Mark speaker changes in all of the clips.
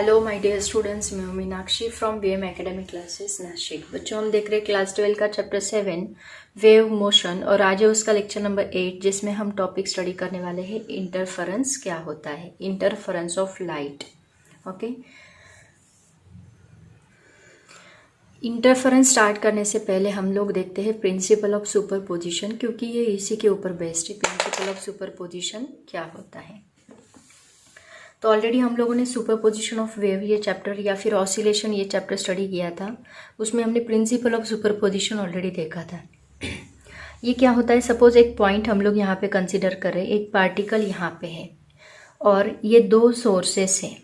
Speaker 1: Hello my dear students, मैं हूं Meenakshi from VM academic classes Nashik. बच्चों, हम देख रहे हैं क्लास 12 का चैप्टर 7 वेव मोशन और आज है उसका लेक्चर नंबर 8 जिसमें हम टॉपिक स्टडी करने वाले हैं इंटरफेरेंस क्या होता है, interference of light. Okay, interference start करने से पहले हम लोग देखते हैं प्रिंसिपल ऑफ सुपरपोजिशन, क्योंकि ये इसी के ऊपर बेस्ड है। प्रिंसिपल ऑफ सुपरपोजिशन क्या होता है? तो ऑलरेडी हम लोगों ने सुपरपोजिशन ऑफ वेव ये चैप्टर या फिर ऑसिलेशन ये चैप्टर स्टडी किया था। उसमें हमने प्रिंसिपल ऑफ सुपरपोजिशन ऑलरेडी देखा था। ये क्या होता है? सपोज एक पॉइंट हम लोग यहाँ पे कंसिडर कर रहे हैं, एक पार्टिकल यहाँ पे है और ये दो सोर्सेस हैं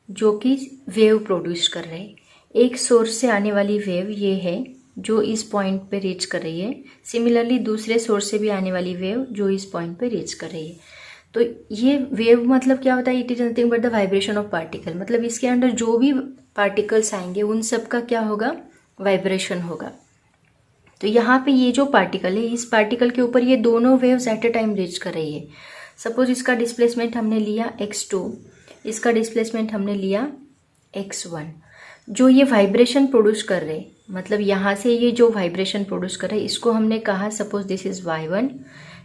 Speaker 1: जो कि वेव प्रोड्यूस कर रहे हैं। एक सोर्स से आने वाली वेव ये है जो इस पॉइंट पे रीच कर रही है। सिमिलरली दूसरे सोर्स से भी आने वाली वेव जो इस पॉइंट पे रीच कर रही है। तो ये वेव मतलब क्या होता है? It is nothing but the vibration of particle. मतलब इसके अंदर जो भी पार्टिकल्स आएंगे उन सब का क्या होगा? वाइब्रेशन होगा। तो यहाँ पे ये जो पार्टिकल है, इस पार्टिकल के ऊपर ये दोनों waves at a time reach कर रही है। सपोज इसका डिस्प्लेसमेंट हमने लिया x2, इसका डिस्प्लेसमेंट हमने लिया x1। जो ये वाइब्रेशन प्रोड्यूस कर रहे, मतलब यहाँ से ये जो वाइब्रेशन प्रोड्यूस कर रहे हैं इसको हमने कहा suppose this is y1,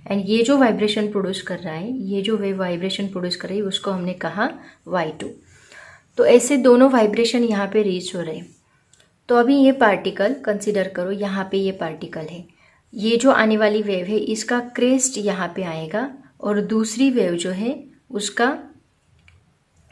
Speaker 1: and ये जो वाइब्रेशन प्रोड्यूस कर रहा है, ये जो वेव वाइब्रेशन प्रोड्यूस कर रही है उसको हमने कहा y2। तो ऐसे दोनों वाइब्रेशन यहाँ पे रीच हो रहे हैं। तो अभी ये पार्टिकल कंसिडर करो, यहाँ पे ये पार्टिकल है, ये जो आने वाली वेव है इसका क्रेस्ट यहाँ पे आएगा और दूसरी वेव जो है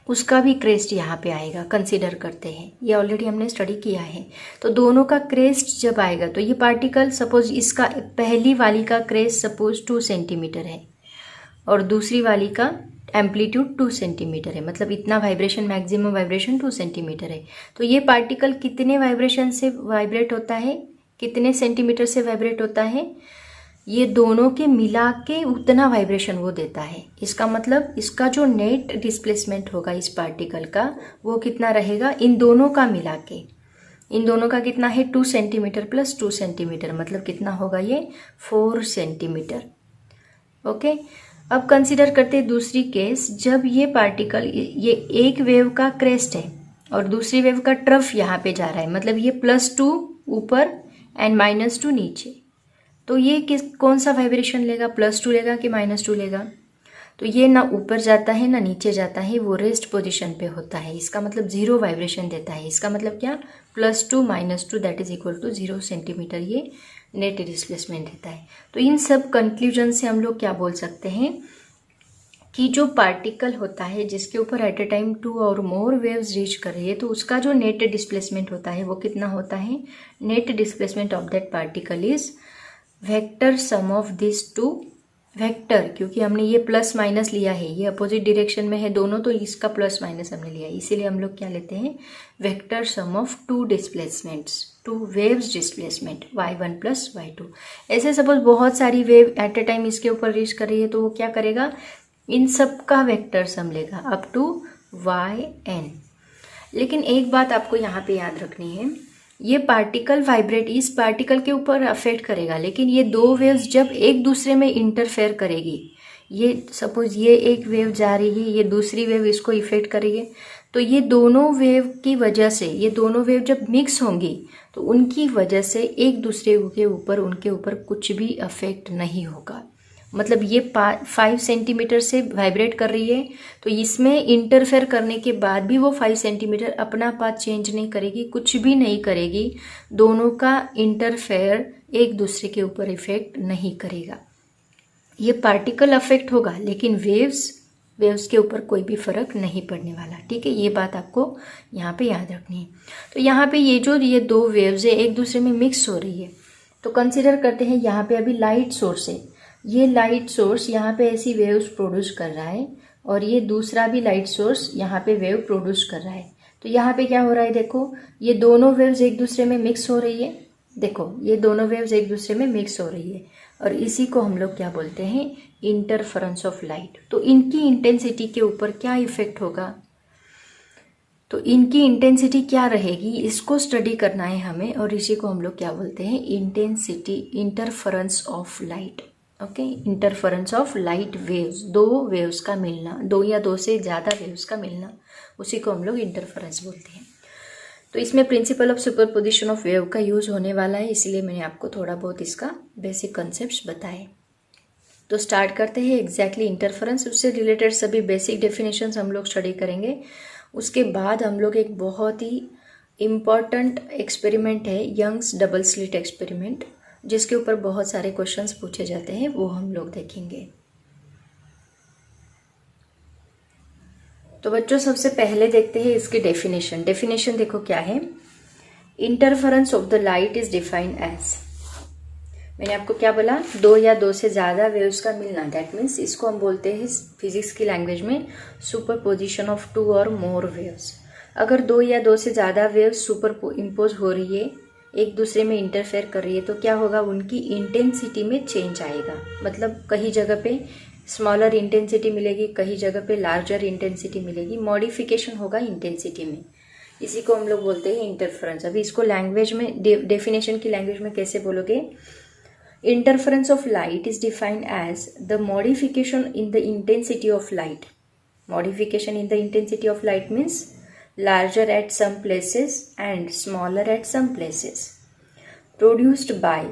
Speaker 1: उसका भी क्रेस्ट यहाँ पे आएगा। कंसिडर करते हैं, ये ऑलरेडी हमने स्टडी किया है। तो दोनों का क्रेस्ट जब आएगा तो ये पार्टिकल सपोज इसका पहली वाली का क्रेस्ट सपोज 2 सेंटीमीटर है और दूसरी वाली का एम्पलीट्यूड 2 सेंटीमीटर है। मतलब इतना वाइब्रेशन, मैक्सिमम वाइब्रेशन 2 सेंटीमीटर है। तो ये पार्टिकल कितने वाइब्रेशन से वाइब्रेट होता है, कितने सेंटीमीटर से वाइब्रेट होता है? ये दोनों के मिला के उतना वाइब्रेशन वो देता है। इसका मतलब इसका जो नेट डिस्प्लेसमेंट होगा इस पार्टिकल का वो कितना रहेगा? इन दोनों का मिला के, इन दोनों का कितना है? 2 सेंटीमीटर प्लस 2 सेंटीमीटर, मतलब कितना होगा ये? 4 सेंटीमीटर। ओके, अब कंसिडर करते हैं दूसरी केस, जब ये पार्टिकल, ये एक वेव का क्रेस्ट है और दूसरी वेव का ट्रफ यहाँ पे जा रहा है। मतलब ये +2 ऊपर एंड -2 नीचे। तो ये कौन सा वाइब्रेशन लेगा? +2 लेगा कि -2 लेगा? तो ये ना ऊपर जाता है ना नीचे जाता है, वो रेस्ट पोजीशन पे होता है। इसका मतलब 0 वाइब्रेशन देता है। इसका मतलब क्या? +2 -2 that is equal to 0 centimetre ये नेट डिस्प्लेसमेंट देता है। तो इन सब कंक्लूजन से हम लोग क्या बोल सकते हैं कि जो पार्टिकल होता है जिसके ऊपर एट अ टाइम 2 और मोर वेव्स रीच कर रही है तो उसका जो नेट डिस्प्लेसमेंट होता है वो कितना होता है? Net displacement of that particle is vector sum of this two vector. क्योंकि हमने ये प्लस माइनस लिया है, ये अपोजिट डायरेक्शन में है दोनों, तो इसका प्लस माइनस हमने लिया है, इसीलिए हम लोग क्या लेते हैं? Vector sum of 2 displacements, 2 waves displacement y1 plus y2। ऐसे सपोज बहुत सारी वेव एट अ टाइम इसके ऊपर रीच कर रही है तो वो क्या करेगा? इन सब का वेक्टर सम लेगा अप टू yn। लेकिन एक बात आपको यहाँ पे याद रखनी है, ये पार्टिकल वाइब्रेट इस पार्टिकल के ऊपर अफेक्ट करेगा, लेकिन ये दो वेव्स जब एक दूसरे में इंटरफेयर करेगी, ये सपोज ये एक वेव जा रही है, ये दूसरी वेव इसको इफेक्ट करेगी, तो ये दोनों वेव की वजह से, ये दोनों वेव जब मिक्स होंगी तो उनकी वजह से एक दूसरे के ऊपर, उनके ऊपर कुछ भी अफेक्ट नहीं होगा। मतलब ये 5 सेंटीमीटर से वाइब्रेट कर रही है तो इसमें इंटरफेयर करने के बाद भी वो 5 सेंटीमीटर अपना पाथ चेंज नहीं करेगी, कुछ भी नहीं करेगी। दोनों का इंटरफेयर एक दूसरे के ऊपर इफेक्ट नहीं करेगा। ये पार्टिकल अफेक्ट होगा लेकिन वेव्स के ऊपर कोई भी फर्क नहीं पड़ने वाला। ठीक है, ये बात आपको यहाँ पे याद रखनी है। तो यहाँ पे ये दो वेव्स है एक दूसरे में मिक्स हो रही है। तो कंसिडर करते हैं यहाँ पे अभी लाइट सोर्स है, ये लाइट सोर्स यहाँ पे ऐसी वेव्स प्रोड्यूस कर रहा है और ये दूसरा भी लाइट सोर्स यहाँ पे वेव प्रोड्यूस कर रहा है। तो यहाँ पे क्या हो रहा है? देखो, ये दोनों वेव्स एक दूसरे में मिक्स हो रही है। देखो, ये दोनों वेव्स एक दूसरे में मिक्स हो रही है और इसी को हम लोग क्या बोलते हैं? Interference of light. तो इनकी इंटेंसिटी के ऊपर क्या इफेक्ट होगा? तो इनकी इंटेंसिटी क्या रहेगी, इसको स्टडी करना है हमें और इसी को हम लोग क्या बोलते हैं? Intensity, interference of light. Okay, interference of light waves, दो वेव्स का मिलना, दो या दो से ज़्यादा वेव्स का मिलना, उसी को हम लोग इंटरफेरेंस बोलते हैं। तो इसमें principle of superposition of wave का यूज़ होने वाला है, इसलिए मैंने आपको थोड़ा बहुत इसका बेसिक कॉन्सेप्ट्स बताए। तो स्टार्ट करते हैं एग्जैक्टली इंटरफेरेंस, उससे रिलेटेड सभी बेसिक डेफिनेशंस हम लोग स्टडी करेंगे। उसके बाद हम लोग एक बहुत ही इम्पॉर्टेंट एक्सपेरिमेंट है यंग्स डबल स्लिट एक्सपेरिमेंट, जिसके ऊपर बहुत सारे क्वेश्चंस पूछे जाते हैं, वो हम लोग देखेंगे। तो बच्चों सबसे पहले देखते हैं इसकी डेफिनेशन। डेफिनेशन देखो क्या है। Interference of the light is defined as, मैंने आपको क्या बोला, दो या दो से ज़्यादा वेव्स का मिलना, दैट मीन्स इसको हम बोलते हैं फिजिक्स की लैंग्वेज में सुपरपोजिशन ऑफ टू और मोर वेव्स। अगर दो या दो से ज़्यादा वेव्स सुपर इम्पोज हो रही है, एक दूसरे में इंटरफेयर कर रही है, तो क्या होगा, उनकी इंटेंसिटी में चेंज आएगा। मतलब कहीं जगह पे स्मॉलर इंटेंसिटी मिलेगी, कहीं जगह पे लार्जर इंटेंसिटी मिलेगी, मॉडिफिकेशन होगा इंटेंसिटी में, इसी को हम लोग बोलते हैं इंटरफेरेंस। अभी इसको लैंग्वेज में डेफिनेशन की लैंग्वेज में कैसे बोलोगे, interference of light is defined as the modification in the intensity of light. Modification in the intensity of light means larger at some places and smaller at some places, produced by,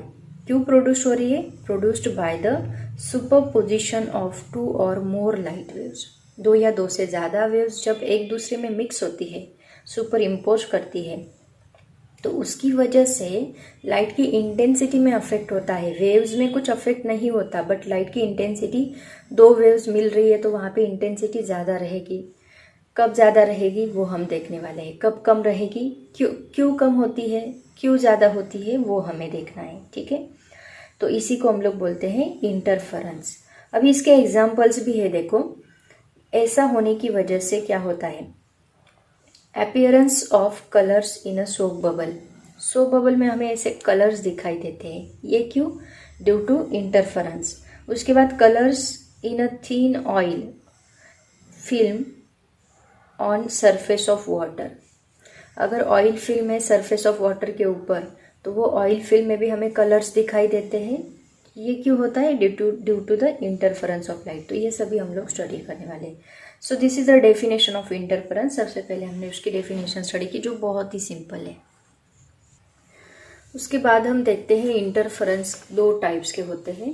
Speaker 1: क्यों produce हो रही है, produced by the superposition of two or more light waves। दो या दो से ज़्यादा waves जब एक दूसरे में मिक्स होती है, सुपर इम्पोज करती है, तो उसकी वजह से लाइट की इंटेंसिटी में अफेक्ट होता है। वेव्स में कुछ अफेक्ट नहीं होता, बट लाइट की इंटेंसिटी, दो वेव्स मिल रही है तो वहाँ पे इंटेंसिटी ज़्यादा रहेगी। कब ज़्यादा रहेगी वो हम देखने वाले हैं, कब कम रहेगी, क्यों कम होती है, क्यों ज़्यादा होती है, वो हमें देखना है, ठीक है। तो इसी को हम लोग बोलते हैं इंटरफेरेंस। अभी इसके एग्जाम्पल्स भी है, देखो ऐसा होने की वजह से क्या होता है, appearance of colours in a soap bubble. Soap bubble में हमें ऐसे कलर्स दिखाई देते हैं, ये क्यों, ड्यू टू इंटरफेरेंस। उसके बाद colours in a thin oil film on surface of water. अगर ऑयल फिल्म है सरफेस ऑफ वाटर के ऊपर, तो वो ऑयल फिल्म में भी हमें कलर्स दिखाई देते हैं। ये क्यों होता है, due to the interference of light. तो ये सभी हम लोग स्टडी करने वाले हैं। So this is the definition of interference. सबसे पहले हमने उसकी डेफिनेशन स्टडी की, जो बहुत ही सिंपल है। उसके बाद हम देखते हैं इंटरफेरेंस दो टाइप्स के होते हैं,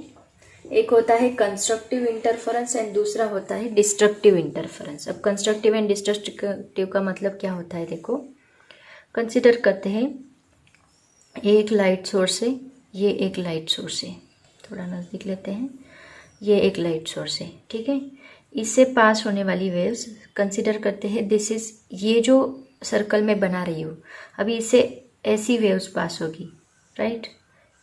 Speaker 1: एक होता है कंस्ट्रक्टिव इंटरफेरेंस एंड दूसरा होता है डिस्ट्रक्टिव इंटरफेरेंस। अब कंस्ट्रक्टिव एंड डिस्ट्रक्टिव का मतलब क्या होता है, देखो कंसिडर करते हैं, एक लाइट सोर्स है, ये एक लाइट सोर्स है, थोड़ा नज़दीक लेते हैं, ये एक लाइट सोर्स है, ठीक है। इससे पास होने वाली वेव्स कंसिडर करते हैं, दिस इज, ये जो सर्कल में बना रही हूँ, अभी इससे ऐसी वेव्स पास होगी, राइट,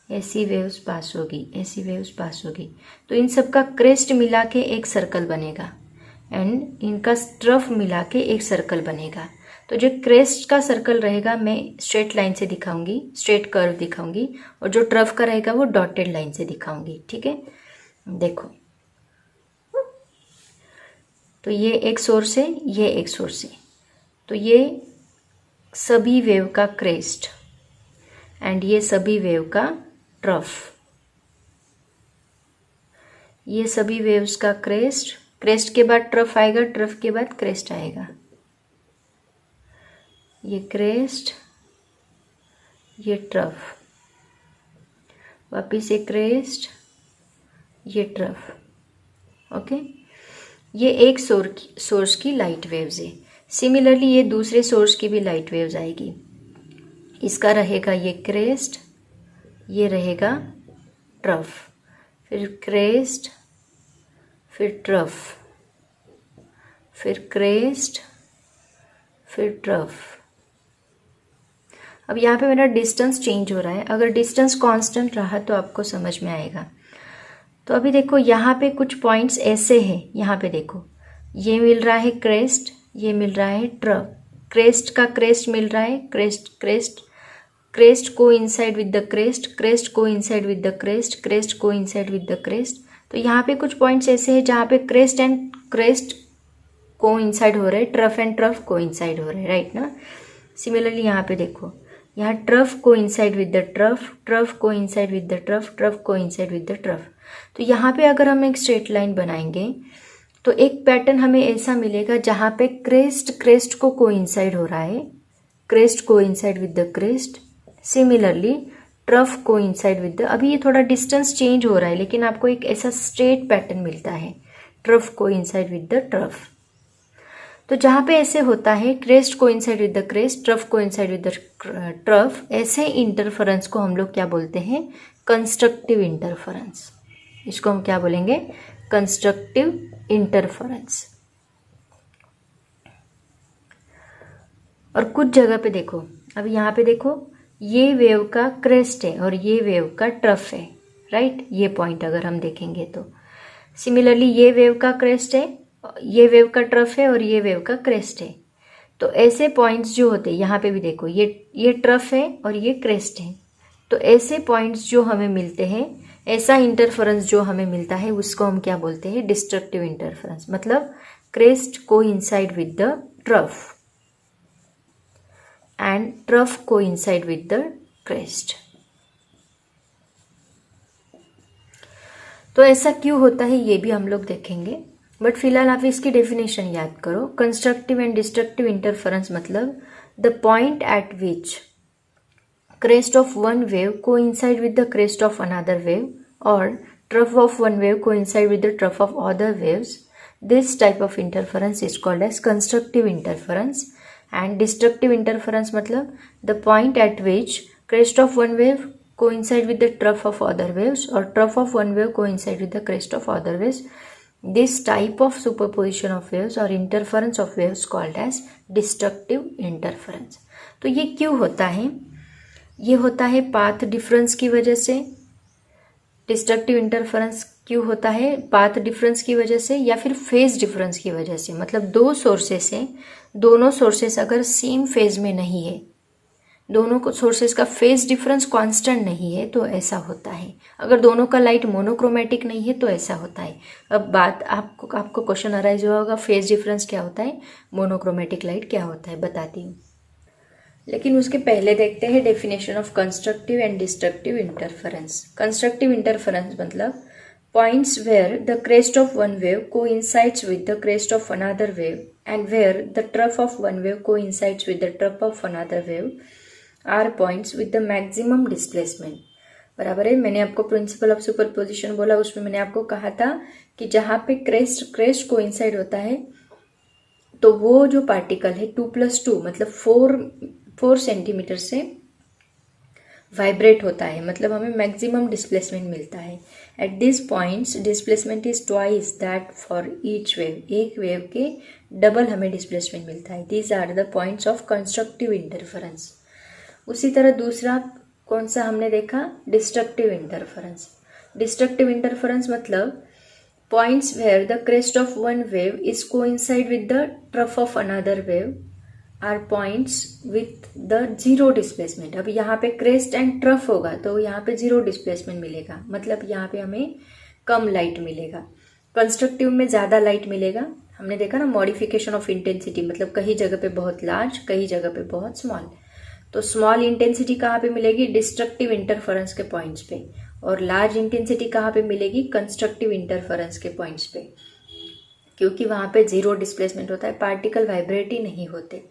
Speaker 1: ऐसी वेव्स पास होगी, ऐसी वेव्स पास होगी, तो इन सब का क्रेस्ट मिला के एक सर्कल बनेगा एंड इनका स्ट्रफ मिला के एक सर्कल बनेगा। तो जो क्रेस्ट का सर्कल रहेगा मैं स्ट्रेट लाइन से दिखाऊंगी, स्ट्रेट कर्व दिखाऊंगी, और जो ट्रफ का रहेगा वो डॉटेड लाइन से दिखाऊंगी, ठीक है। देखो तो ये एक सोर्स है, ये एक सोर्स है, तो ये सभी वेव का क्रेस्ट एंड ये सभी वेव का ट्रफ, ये सभी वेव्स का क्रेस्ट, क्रेस्ट के बाद ट्रफ आएगा, ट्रफ के बाद क्रेस्ट आएगा, ये क्रेस्ट, ये ट्रफ, वापिस ये क्रेस्ट, ये ट्रफ, ओके। ये एक सोर्स की लाइट वेव्स है। सिमिलरली ये दूसरे सोर्स की भी लाइट वेव्स आएगी, इसका रहेगा ये क्रेस्ट, ये रहेगा ट्रफ, फिर क्रेस्ट, फिर ट्रफ, फिर क्रेस्ट, फिर ट्रफ। अब यहाँ पे मेरा डिस्टेंस चेंज हो रहा है, अगर डिस्टेंस कांस्टेंट रहा तो आपको समझ में आएगा। तो अभी देखो यहाँ पे कुछ पॉइंट्स ऐसे हैं, यहाँ पे देखो ये मिल रहा है क्रेस्ट, ये मिल रहा है ट्रफ, क्रेस्ट का क्रेस्ट मिल रहा है, क्रेस्ट को inside with the crest, crest को inside with the crest, crest को इनसाइड विद द क्रेस्ट। तो यहाँ पे कुछ पॉइंट्स ऐसे हैं जहाँ पे क्रेस्ट एंड क्रेस्ट को इनसाइड हो रहे हैं, ट्रफ एंड ट्रफ को इनसाइड हो रहे हैं, राइट ना। सिमिलरली यहाँ पे देखो, यहाँ ट्रफ को inside with the trough, trough को inside with the trough, trough को इनसाइड विद द ट्रफ। तो यहाँ पे अगर हम एक स्ट्रेट लाइन बनाएंगे तो एक पैटर्न हमें ऐसा मिलेगा जहाँ पे क्रेस्ट को कोइंसाइड हो रहा है, crest coincide with the crest, similarly trough coincide with the, अभी ये थोड़ा डिस्टेंस चेंज हो रहा है लेकिन आपको एक ऐसा स्ट्रेट पैटर्न मिलता है, trough coincide with the trough. तो जहाँ पे ऐसे होता है crest coincide with the crest, trough coincide with the trough, ऐसे इंटरफेरेंस को हम लोग क्या बोलते हैं, कंस्ट्रक्टिव इंटरफेरेंस। इसको हम क्या बोलेंगे, कंस्ट्रक्टिव इंटरफेरेंस। और कुछ जगह पे देखो, अब यहाँ पे देखो ये वेव का क्रेस्ट है और ये वेव का ट्रफ है, राइट, ये पॉइंट अगर हम देखेंगे तो सिमिलरली ये वेव का क्रेस्ट है, ये वेव का ट्रफ है और ये वेव का क्रेस्ट है। तो ऐसे पॉइंट्स जो होते हैं, यहाँ पे भी देखो ये ट्रफ है और ये क्रेस्ट है, तो ऐसे पॉइंट्स जो हमें मिलते हैं, ऐसा इंटरफेरेंस जो हमें मिलता है उसको हम क्या बोलते हैं, डिस्ट्रक्टिव इंटरफेरेंस। मतलब crest coincide with the trough and trough coincide with the crest. तो ऐसा क्यों होता है ये भी हम लोग देखेंगे, बट फिलहाल आप इसकी डेफिनेशन याद करो। कंस्ट्रक्टिव एंड डिस्ट्रक्टिव इंटरफेरेंस मतलब the point eight which crest of one wave coincide with the crest of another wave or trough of one wave coincide with the trough of other waves. This type of interference is called as constructive interference. And destructive interference मतलब the point at which crest of one wave coincide with the trough of other waves or trough of one wave coincide with the crest of other waves. This type of superposition of waves or interference of waves called as destructive interference. तो ये क्यों होता है, ये होता है path difference की वजह से। डिस्ट्रक्टिव इंटरफेरेंस क्यों होता है, पाथ डिफरेंस की वजह से या फिर फेज डिफरेंस की वजह से। मतलब दो सोर्सेस हैं, दोनों सोर्सेस अगर सेम फेज में नहीं है, दोनों को सोर्सेस का फेज डिफरेंस कांस्टेंट नहीं है तो ऐसा होता है। अगर दोनों का लाइट मोनोक्रोमेटिक नहीं है तो ऐसा होता है। अब बात आपको क्वेश्चन अराइज हुआ होगा, फेज डिफरेंस क्या होता है, मोनोक्रोमेटिक लाइट क्या होता है, बताती हूँ। लेकिन उसके पहले देखते हैं definition of constructive and destructive interference. Constructive interference मतलब points where the crest of one wave coincides with the crest of another wave and where the trough of one wave coincides with the trough of another wave are points with the maximum displacement. बराबर है, मैंने आपको principle of superposition बोला, उसमें मैंने आपको कहा था कि जहाँ पे क्रेस्ट कोइंसाइड होता है तो वो जो पार्टिकल है 2+2 मतलब 4 सेंटीमीटर से वाइब्रेट होता है, मतलब हमें मैक्सिमम डिस्प्लेसमेंट मिलता है। At this points displacement is twice that for each wave, एक वेव के डबल हमें डिस्प्लेसमेंट मिलता है। These are the points of constructive interference. उसी तरह दूसरा कौन सा हमने देखा, डिस्ट्रक्टिव इंटरफेरेंस। डिस्ट्रक्टिव इंटरफेरेंस मतलब points where the crest of one wave is coincide with the trough of another wave are points with the zero displacement। अब यहाँ पे crest and trough होगा तो यहाँ पे zero displacement मिलेगा, मतलब यहाँ पे हमें कम लाइट मिलेगा। कंस्ट्रक्टिव में ज़्यादा लाइट मिलेगा। हमने देखा ना मॉडिफिकेशन ऑफ इंटेंसिटी, मतलब कहीं जगह पे बहुत लार्ज, कहीं जगह पे बहुत स्मॉल। तो स्मॉल इंटेंसिटी कहाँ पे मिलेगी, डिस्ट्रक्टिव इंटरफेरेंस के पॉइंट्स पे, और लार्ज इंटेंसिटी कहाँ पे मिलेगी, कंस्ट्रक्टिव इंटरफेरेंस के पॉइंट्स पे, क्योंकि वहाँ पे जीरो डिस्प्लेसमेंट होता है, पार्टिकल वाइब्रेट ही नहीं होते।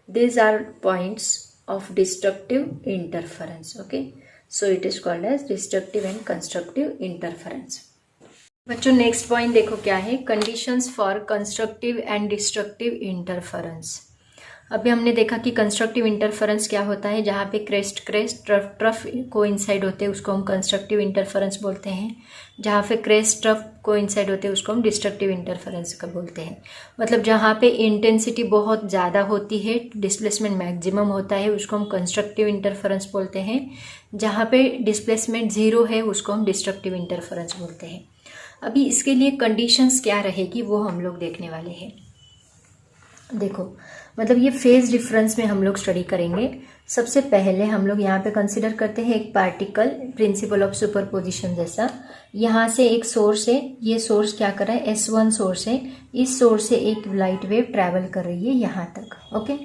Speaker 1: These are points of destructive interference. Okay, so it is called as destructive and constructive interference. बच्चों नेक्स्ट पॉइंट देखो क्या है, conditions for constructive and destructive interference. अभी हमने देखा कि कंस्ट्रक्टिव इंटरफेरेंस क्या होता है, जहाँ पे क्रेस्ट ट्रफ कोइंसाइड होते हैं उसको हम कंस्ट्रक्टिव इंटरफेरेंस बोलते हैं। जहाँ पे क्रेस्ट ट्रफ कोइंसाइड होते हैं उसको हम डिस्ट्रक्टिव इंटरफेरेंस का बोलते हैं। मतलब जहाँ पे इंटेंसिटी बहुत ज़्यादा होती है, डिस्प्लेसमेंट मैक्सिमम होता है, उसको हम कंस्ट्रक्टिव इंटरफेरेंस बोलते हैं। जहाँ पे डिस्प्लेसमेंट ज़ीरो है उसको हम डिस्ट्रक्टिव इंटरफेरेंस बोलते हैं। अभी इसके लिए कंडीशंस क्या रहेगी वो हम लोग देखने वाले हैं। देखो मतलब ये फेज डिफरेंस में हम लोग स्टडी करेंगे। सबसे पहले हम लोग यहाँ पे कंसिडर करते हैं एक पार्टिकल, प्रिंसिपल ऑफ सुपरपोजिशन जैसा। यहाँ से एक सोर्स है, ये सोर्स क्या कर रहा है, S1 सोर्स है, इस सोर्स से एक लाइट वेव ट्रैवल कर रही है यहाँ तक। ओके,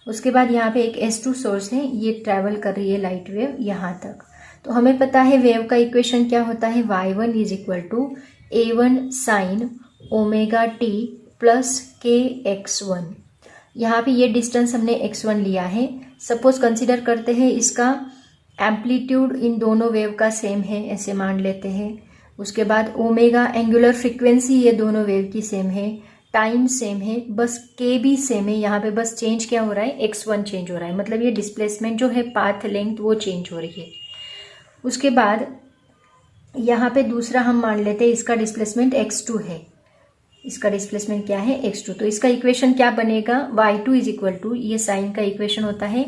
Speaker 1: उसके बाद यहाँ पे एक S2 सोर्स है, ये ट्रैवल कर रही है लाइट वेव यहाँ तक। तो हमें पता है वेव का इक्वेशन क्या होता है, y1 is equal to a1 sine omega t plus k x1। यहाँ पे ये डिस्टेंस हमने x1 लिया है। सपोज कंसिडर करते हैं इसका एम्पलीट्यूड इन दोनों वेव का सेम है, ऐसे मान लेते हैं। उसके बाद ओमेगा एंगुलर फ्रीक्वेंसी ये दोनों वेव की सेम है, टाइम सेम है, बस के भी सेम है। यहाँ पे बस चेंज क्या हो रहा है, x1 चेंज हो रहा है, मतलब ये डिस्प्लेसमेंट जो है पाथ लेंथ वो चेंज हो रही है। उसके बाद यहाँ पे दूसरा हम मान लेते हैं इसका डिस्प्लेसमेंट x2 है, इसका डिस्प्लेसमेंट क्या है x2। तो इसका इक्वेशन क्या बनेगा, y2 इज इक्वल टू, ये साइन का इक्वेशन होता है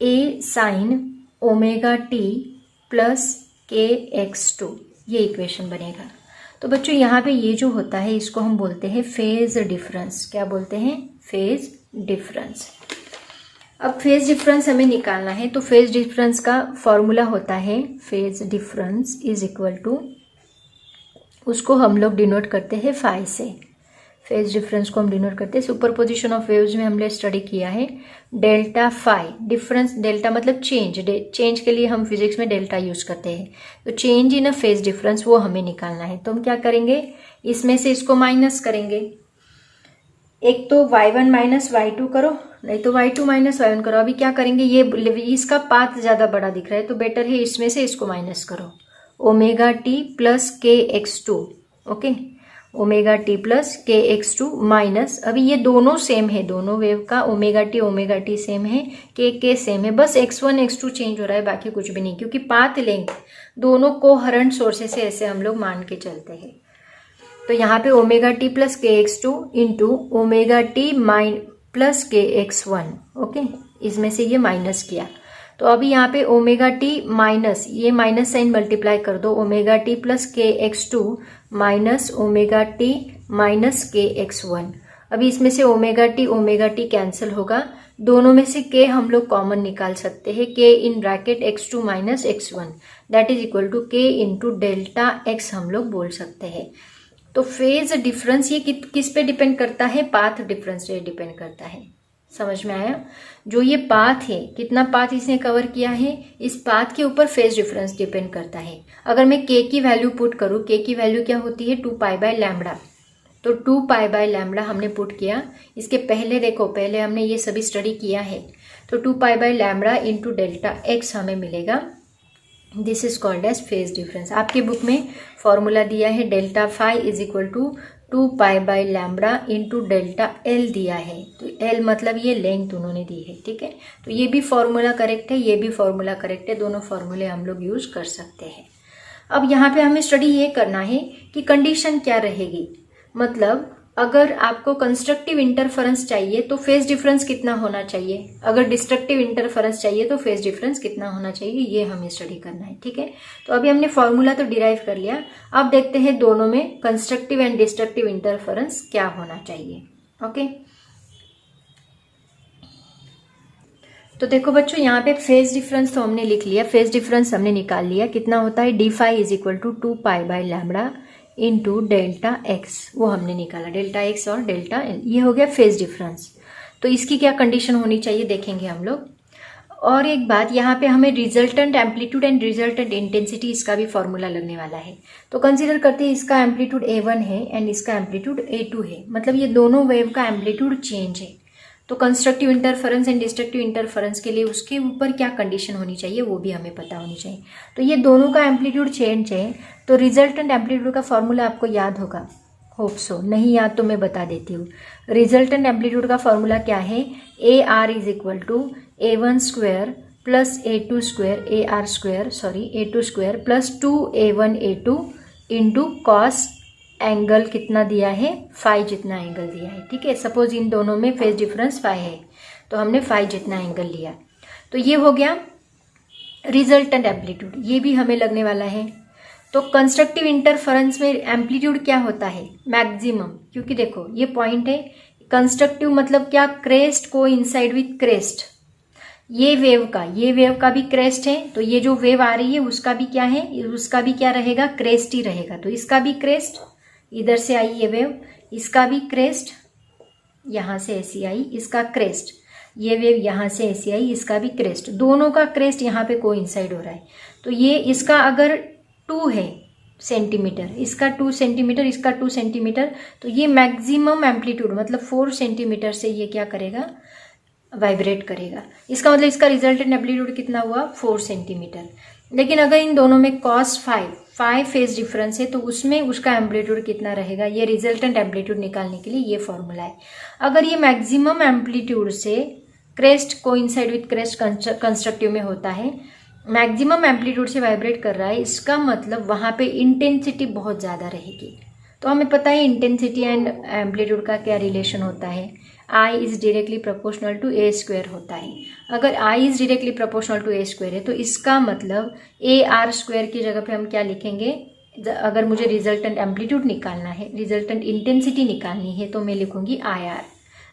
Speaker 1: a sign omega t plus के x2, ये इक्वेशन बनेगा। तो बच्चों यहाँ पे ये जो होता है इसको हम बोलते हैं फेज डिफरेंस। क्या बोलते हैं, फेज डिफरेंस। अब फेज डिफरेंस हमें निकालना है, तो फेज डिफरेंस का फॉर्मूला होता है phase difference is equal to, उसको हम लोग डिनोट करते हैं फाई से। फेज डिफरेंस को हम डिनोट करते हैं, सुपरपोजिशन ऑफ वेव्स में हमने स्टडी किया है डेल्टा फाई। डिफरेंस, डेल्टा मतलब चेंज, चेंज के लिए हम फिजिक्स में डेल्टा यूज करते हैं। तो change in a phase difference वो हमें निकालना है। तो हम क्या करेंगे, इसमें से इसको माइनस करेंगे। एक तो y1 माइनस y2 करो, नहीं तो y2 माइनस y1 करो। अभी क्या करेंगे, ये इसका पाथ ज़्यादा बड़ा दिख रहा है तो बेटर है इसमें से इसको माइनस करो। ओमेगा टी प्लस के x2, okay, omega t plus के x2 माइनस, अभी ये दोनों सेम है, दोनों वेव का ओमेगा टी सेम है, के सेम है, बस x1 x2 चेंज हो रहा है, बाकी कुछ भी नहीं, क्योंकि पाथ लेंथ दोनों कोहरेंट सोर्सेस से ऐसे हम लोग मान के चलते हैं। तो यहाँ पे ओमेगा टी प्लस के x2 into omega t plus k x1, okay, इसमें से ये माइनस किया। तो अभी यहाँ पे ओमेगा टी माइनस, ये माइनस साइन मल्टीप्लाई कर दो, ओमेगा टी प्लस के x2 minus omega T minus के x1। अभी इसमें से ओमेगा टी कैंसिल होगा, दोनों में से के हम लोग कॉमन निकाल सकते हैं, k in bracket x2 minus x1 that is equal to k into delta x हम लोग बोल सकते हैं। तो फेज डिफरेंस ये किस पे डिपेंड करता है, पाथ डिफरेंस पे डिपेंड करता है। समझ में आया, जो ये पाथ है, कितना पाथ इसने कवर किया है, इस पाथ के ऊपर फेज डिफरेंस डिपेंड करता है। अगर मैं के की वैल्यू पुट करूँ, के की वैल्यू क्या होती है 2π/λ, तो 2π/λ हमने पुट किया। इसके पहले देखो, पहले हमने ये सभी स्टडी किया है, तो 2π/λ इंटू डेल्टा x हमें मिलेगा। This is called as phase difference. आपके बुक में फॉर्मूला दिया है delta phi is equal to 2π/λ into delta L दिया है, तो एल मतलब ये लेंथ उन्होंने दी है, ठीक है। तो ये भी फॉर्मूला करेक्ट है, ये भी फॉर्मूला करेक्ट है, दोनों फॉर्मूले हम लोग यूज कर सकते हैं। अब यहाँ पे हमें स्टडी ये करना है कि कंडीशन क्या रहेगी, मतलब अगर आपको कंस्ट्रक्टिव इंटरफेरेंस चाहिए तो फेज डिफरेंस कितना होना चाहिए, अगर डिस्ट्रक्टिव इंटरफेरेंस चाहिए तो फेज डिफरेंस कितना होना चाहिए, ये हमें स्टडी करना है, ठीक है। तो अभी हमने फॉर्मूला तो डिराइव कर लिया, अब देखते हैं दोनों में कंस्ट्रक्टिव एंड डिस्ट्रक्टिव इंटरफेरेंस क्या होना चाहिए, ओके। तो देखो बच्चों, यहाँ पे फेज डिफरेंस तो हमने लिख लिया, फेज डिफरेंस हमने निकाल लिया, कितना होता है D phi is equal to 2π/λ into delta X, वो हमने निकाला, डेल्टा एक्स और डेल्टा एल, ये हो गया फेज डिफरेंस। तो इसकी क्या कंडीशन होनी चाहिए देखेंगे हम लोग। और एक बात, यहाँ पे हमें resultant amplitude and resultant intensity, इसका भी फॉर्मूला लगने वाला है। तो कंसीडर करते हैं इसका एम्पलीट्यूड A1 है एंड इसका एम्पलीट्यूड A2 है, मतलब ये दोनों वेव का एम्पलीट्यूड चेंज है। तो constructive interference and destructive interference के लिए उसके ऊपर क्या कंडीशन होनी चाहिए वो भी हमें पता होनी चाहिए। तो ये दोनों का एम्पलीट्यूड चेंज है, तो रिजल्टेंट एम्पलीट्यूड का फॉर्मूला आपको याद होगा, होप सो, नहीं याद तो मैं बता देती हूँ। रिजल्टेंट एम्पलीट्यूड का फॉर्मूला क्या है, AR is equal to A1 square plus A2 square plus 2A1A2 into cos angle कितना दिया है, फाई जितना एंगल दिया है, ठीक है। सपोज इन दोनों में फेज डिफरेंस फाई है, तो हमने फाई जितना एंगल लिया, तो ये हो गया रिजल्टेंट एम्पलीट्यूड, ये भी हमें लगने वाला है। तो कंस्ट्रक्टिव इंटरफेरेंस में एम्पलीट्यूड क्या होता है, मैक्सिमम, क्योंकि देखो ये पॉइंट है, कंस्ट्रक्टिव मतलब क्या, क्रेस्ट को इनसाइड विथ क्रेस्ट, ये वेव का भी क्रेस्ट है, तो ये जो वेव आ रही है उसका भी क्या है, उसका भी क्या रहेगा, क्रेस्ट ही रहेगा। तो इसका भी क्रेस्ट, इधर से आई ये वेव, इसका भी क्रेस्ट, यहाँ से ऐसी आई, इसका क्रेस्ट, ये वेव यहाँ से ऐसी आई, इसका भी क्रेस्ट, दोनों का क्रेस्ट यहाँ पे कोइंसाइड हो रहा है। तो ये इसका अगर 2 है सेंटीमीटर, इसका 2 सेंटीमीटर, इसका 2 सेंटीमीटर, तो ये मैक्सिमम एम्पलीट्यूड मतलब 4 सेंटीमीटर से ये क्या करेगा, वाइब्रेट करेगा। इसका मतलब इसका रिजल्टेंट एम्पलीट्यूड कितना हुआ, 4 सेंटीमीटर। लेकिन अगर इन दोनों में cos 5 फेज डिफरेंस है तो उसमें उसका एम्पलीट्यूड कितना रहेगा, ये रिजल्टेंट एम्पलीट्यूड निकालने के लिए ये फॉर्मूला है। अगर ये मैक्सिमम एम्पलीट्यूड से crest coincide with crest constructive में होता है, मैक्सिमम एम्पलीट्यूड से वाइब्रेट कर रहा है, इसका मतलब वहाँ पे इंटेंसिटी बहुत ज़्यादा रहेगी। तो हमें पता है इंटेंसिटी एंड एम्पलीट्यूड का क्या रिलेशन होता है, I is directly proportional to A square होता है। अगर I is directly proportional to A square है तो इसका मतलब ए आर स्क्वायर की जगह पे हम क्या लिखेंगे, अगर मुझे रिजल्टेंट एम्पलीट्यूड निकालना है, रिजल्टेंट इंटेंसिटी निकालनी है, तो मैं लिखूंगी I R.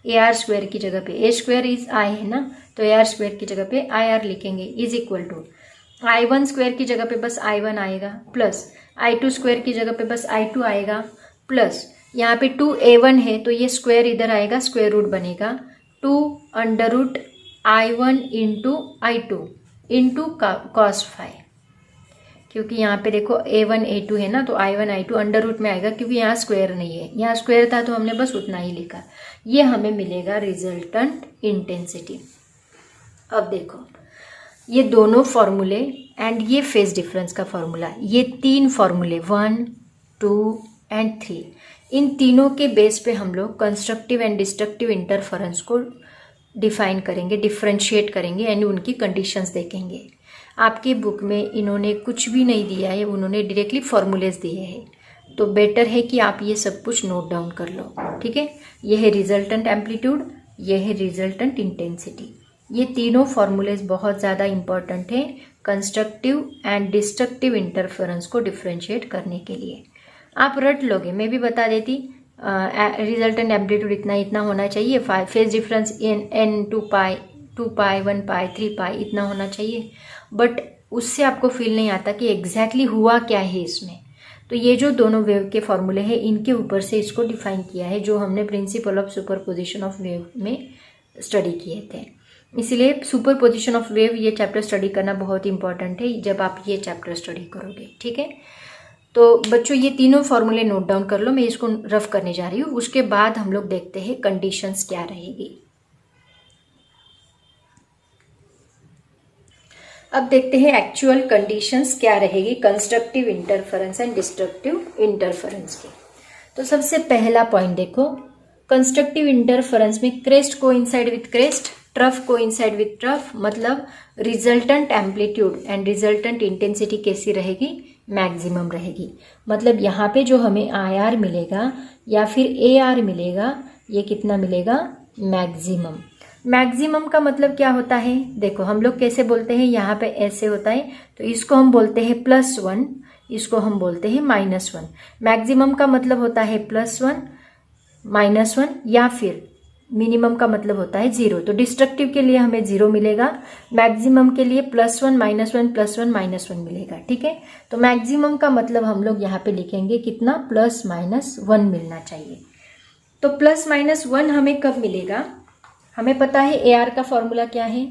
Speaker 1: A R square की जगह पे, ए स्क्वायर इज आई है ना, तो ए आर स्क्वायर की जगह पे आई आर लिखेंगे, is equal to I one square की जगह पे बस आई वन आएगा, प्लस आई टू स्क्वायर की जगह पे बस आई टू आएगा, प्लस यहाँ पे 2a1 है तो ये स्क्वायर इधर आएगा, स्क्वायर रूट बनेगा 2 under root I1 into I2 into cos 5, क्योंकि यहाँ पे देखो a1 a2 है ना, तो I1 I2 अंडर रूट में आएगा, क्योंकि यहाँ स्क्वायर नहीं है, यहाँ स्क्वायर था तो हमने बस उतना ही लिखा। ये हमें मिलेगा रिजल्टेंट इंटेंसिटी। अब देखो ये दोनों फॉर्मूले एंड ये फेज डिफरेंस का फॉर्मूला, ये 3 फॉर्मूले 1, 2 एंड 3, इन तीनों के बेस पे हम लोग कंस्ट्रक्टिव एंड डिस्ट्रक्टिव इंटरफेरेंस को डिफाइन करेंगे, डिफ्रेंशिएट करेंगे एंड उनकी कंडीशंस देखेंगे। आपकी बुक में इन्होंने कुछ भी नहीं दिया है, उन्होंने डायरेक्टली फॉर्मूलेज दिए हैं, तो बेटर है कि आप ये सब कुछ नोट डाउन कर लो, ठीक है। ये है रिजल्टेंट एम्पलीट्यूड, ये है रिजल्टेंट इंटेंसिटी। ये तीनों फॉर्मूलेज बहुत ज़्यादा इंपॉर्टेंट है कंस्ट्रक्टिव एंड डिस्ट्रक्टिव इंटरफेरेंस को डिफ्रेंशिएट करने के लिए। आप रट लोगे, मैं भी बता देती, रिजल्टेंट एम्पलीट्यूड इतना इतना होना चाहिए, फेज डिफरेंस n 2 पाई 1 पाई 3 पाई इतना होना चाहिए, बट उससे आपको फील नहीं आता कि एग्जैक्टली हुआ क्या है इसमें। तो ये जो दोनों वेव के फॉर्मूले हैं इनके ऊपर से इसको डिफाइन किया है, जो हमने principle of superposition of wave में स्टडी किए थे। इसलिए सुपरपोजिशन ऑफ वेव ये चैप्टर स्टडी करना बहुत इंपॉर्टेंट है जब आप ये चैप्टर स्टडी करोगे, ठीक है। तो बच्चों ये तीनों फॉर्मूले नोट डाउन कर लो, मैं इसको रफ करने जा रही हूँ, उसके बाद हम लोग देखते हैं कंडीशंस क्या रहेगी। अब देखते हैं एक्चुअल कंडीशंस क्या रहेगी constructive interference and destructive interference की। तो सबसे पहला पॉइंट देखो, कंस्ट्रक्टिव इंटरफेरेंस में crest coincide with crest, trough coincide with trough, मतलब resultant amplitude and resultant intensity कैसी रहेगी, मैक्सिमम रहेगी। मतलब यहाँ पे जो हमें आई आर मिलेगा या फिर ए आर मिलेगा, ये कितना मिलेगा, मैक्सिमम। मैक्सिमम का मतलब क्या होता है, देखो हम लोग कैसे बोलते हैं, यहाँ पे ऐसे होता है तो इसको हम बोलते हैं +1, इसको हम बोलते हैं -1। मैक्सिमम का मतलब होता है +1 -1, या फिर मिनिमम का मतलब होता है 0। तो डिस्ट्रक्टिव के लिए हमें 0 मिलेगा, मैक्सिमम के लिए +1 -1 +1 -1 मिलेगा, ठीक है। तो मैक्सिमम का मतलब हम लोग यहाँ पे लिखेंगे कितना, +-1 मिलना चाहिए। तो +-1 हमें कब मिलेगा, हमें पता है ए आर का फॉर्मूला क्या है,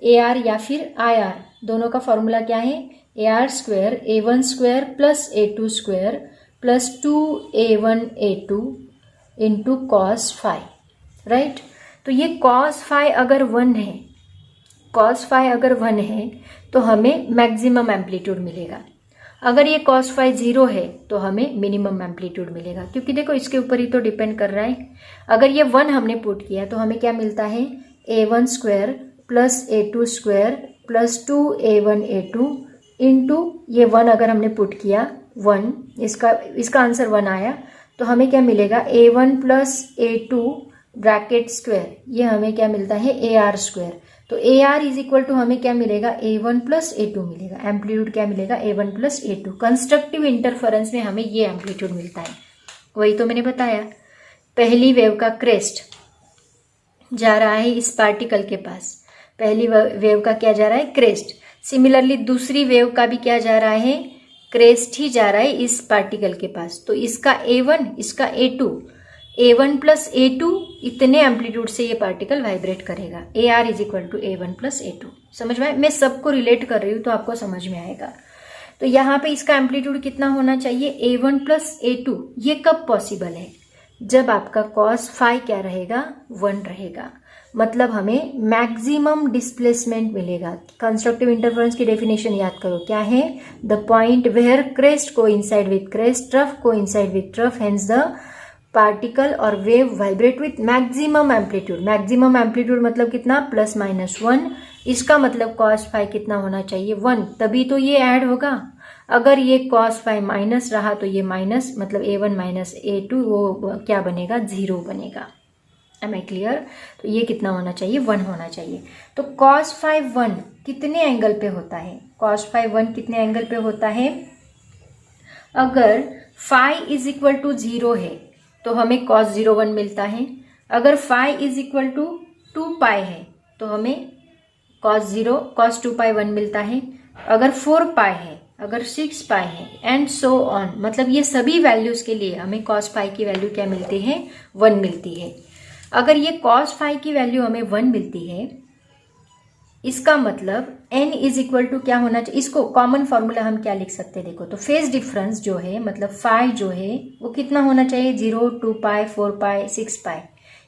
Speaker 1: ए आर या फिर आई आर, दोनों का फॉर्मूला क्या है, AR² A1² + A2² + 2A1 A2 into cos 5, right. तो ये cos 5 अगर 1 है, cos 5 अगर 1 है तो हमें मैक्सिमम एम्पलीट्यूड मिलेगा। अगर ये cos 5 0 है तो हमें मिनिमम एम्पलीट्यूड मिलेगा, क्योंकि देखो इसके ऊपर ही तो डिपेंड कर रहा है। अगर ये 1 हमने पुट किया तो हमें क्या मिलता है, A1² + A2² + 2A1 A2 into ये 1 अगर हमने पुट किया 1, इसका आंसर 1 आया, तो हमें क्या मिलेगा, A1 + A2 ब्रैकेट स्क्वायर, ये हमें क्या मिलता है, AR²। तो AR इज इक्वल टू हमें क्या मिलेगा, A1 + A2 मिलेगा। एम्पलीट्यूड क्या मिलेगा, A1 + A2। कंस्ट्रक्टिव इंटरफेरेंस में हमें ये एम्पलीट्यूड मिलता है। वही तो मैंने बताया, पहली वेव का क्रेस्ट जा रहा है इस पार्टिकल के पास, पहली वेव का क्या जा रहा है, क्रेस्ट। सिमिलरली दूसरी वेव का भी क्या जा रहा है, क्रेस्ट ही जा रहा है इस पार्टिकल के पास। तो इसका A1 इसका A2, A1 प्लस A2 इतने एम्पलीट्यूड से ये पार्टिकल वाइब्रेट करेगा। AR is equal to A1 plus A2। समझ में आया? मैं सबको रिलेट कर रही हूँ तो आपको समझ में आएगा। तो यहाँ पे इसका एम्पलीट्यूड कितना होना चाहिए? A1 plus A2। ये कब पॉसिबल है? जब आपका कॉस फाई क्या रहेगा? 1 रहेगा। मतलब हमें मैक्सिमम डिस्प्लेसमेंट मिलेगा। कंस्ट्रक्टिव इंटरफेरेंस की डेफिनेशन याद करो, क्या है? The point where crest coincide with crest, trough coincide with trough, hence the particle और wave vibrate with maximum amplitude. Maximum amplitude मतलब कितना? Plus minus 1। इसका मतलब कॉस फाई कितना होना चाहिए? 1, तभी तो ये ऐड होगा। अगर ये कॉस फाई माइनस रहा तो ये माइनस, मतलब A1 माइनस A2 वो क्या बनेगा? 0 बनेगा। Am I clear? तो ये कितना होना चाहिए? 1 होना चाहिए। तो कॉस फाई 1 कितने एंगल पे होता है? कॉस फाई 1 कितने एंगल पे होता है? अगर फाई इज इक्वल टू 0 है तो हमें कॉस 0 1 मिलता है। अगर फाई इज इक्वल टू 2 पाई है तो हमें कॉस 2 पाई 1 मिलता है। अगर 4 पाई है, अगर 6 पाई है, एंड सो ऑन, मतलब ये सभी वैल्यूज के लिए हमें कॉस फाई की वैल्यू क्या मिलती है? 1 मिलती है। अगर ये कॉस फाई की वैल्यू हमें 1 मिलती है, इसका मतलब n इज इक्वल टू क्या होना चाहिए? इसको कॉमन फॉर्मूला हम क्या लिख सकते हैं? देखो, तो फेज डिफरेंस जो है, मतलब फाई जो है वो कितना होना चाहिए? 0, 2 पाई, 4 पाई, 6 पाई।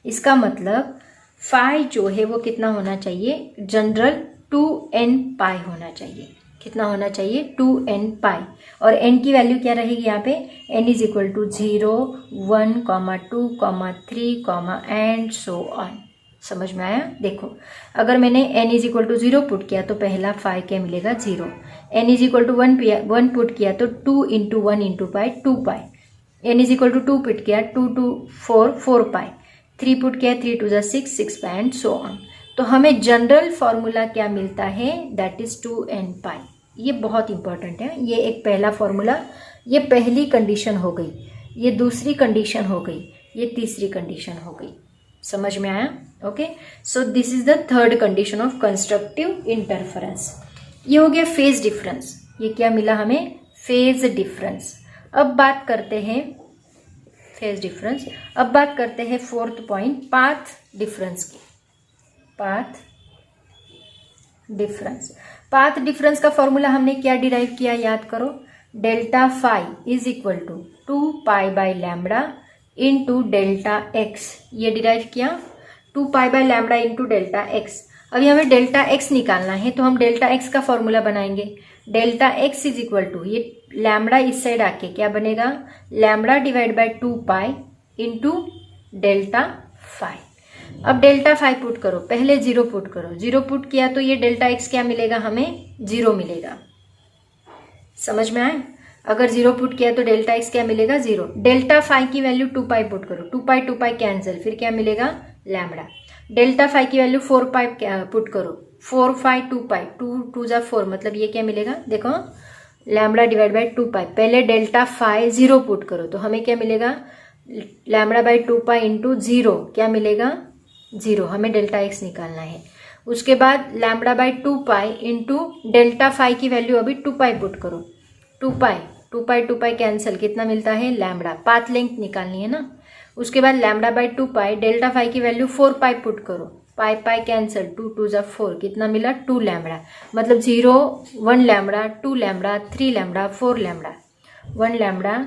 Speaker 1: इसका मतलब फाई जो है वो कितना होना चाहिए? जनरल 2n पाई होना चाहिए। कितना होना चाहिए? 2n पाई। और n की वैल्यू क्या रहेगी यहाँ पे? n is equal to 0, 1, 2, 3, and so on. समझ में आया? देखो, अगर मैंने n is equal to 0 put किया तो पहला फाई क्या मिलेगा? 0। n is equal to 1 put किया तो 2 into 1 into pi, 2 pi. n is equal to 2 put किया, 2 2 4, 4 पाई। 3 पुट किया, 3 2 6, 6 पाई, एंड सो ऑन। तो हमें जनरल फॉर्मूला क्या मिलता है? दैट इज 2n पाई। ये बहुत इंपॉर्टेंट है। ये एक पहला फॉर्मूला, ये पहली कंडीशन हो गई, ये दूसरी कंडीशन हो गई, ये तीसरी कंडीशन हो गई। समझ में आया? Okay, so this is the third condition of constructive interference. ये हो गया फेज डिफरेंस। ये क्या मिला हमें? Phase difference. अब बात करते हैं फेज डिफरेंस। अब बात करते हैं फोर्थ पॉइंट, पाथ डिफरेंस की। Path difference. पाथ डिफरेंस का फॉर्मूला हमने क्या डिराइव किया? याद करो, delta phi is equal to 2 pi by lambda into delta x. ये डिराइव किया 2 pi by lambda into delta x. अभी हमें डेल्टा एक्स निकालना है तो हम डेल्टा एक्स का फॉर्मूला बनाएंगे। Delta x is equal to, ये लैम्बडा इस साइड आके क्या बनेगा? Lambda divide by 2 pi into delta phi. अब डेल्टा फाई पुट करो, पहले 0 पुट करो। 0 पुट किया तो ये डेल्टा एक्स क्या मिलेगा? हमें 0 मिलेगा। समझ में आए? अगर 0 पुट किया तो डेल्टा एक्स क्या मिलेगा? 0। डेल्टा फाई की वैल्यू 2 पाई पुट करो, 2 पाई कैंसिल, फिर क्या मिलेगा? लैम्बडा। डेल्टा फाई की वैल्यू 4 पाई पुट करो, 4 फाई 2 पाई, 2 2 जा 4, मतलब ये क्या मिलेगा? देखो, लैम्बडा डिवाइड बाई 2 पाई। पहले डेल्टा फाई 0 पुट करो तो हमें क्या मिलेगा? लैम्बडा बाई 2 पाई इंटू 0, क्या मिलेगा? 0। हमें डेल्टा एक्स निकालना है। उसके बाद lambda by 2 pi into delta phi की वैल्यू अभी 2 पाई पुट करो, 2 पाई कैंसिल, कितना मिलता है? लैम्बडा। पाथ लेंथ निकालनी है ना। उसके बाद lambda by 2 pi, delta phi की वैल्यू 4 पाई पुट करो, पाई कैंसिल, 2 2 जा 4, कितना मिला? 2 लैम्बडा। मतलब 0, 1 lambda, 2 lambda, 3 lambda, 4 lambda, 1 lambda,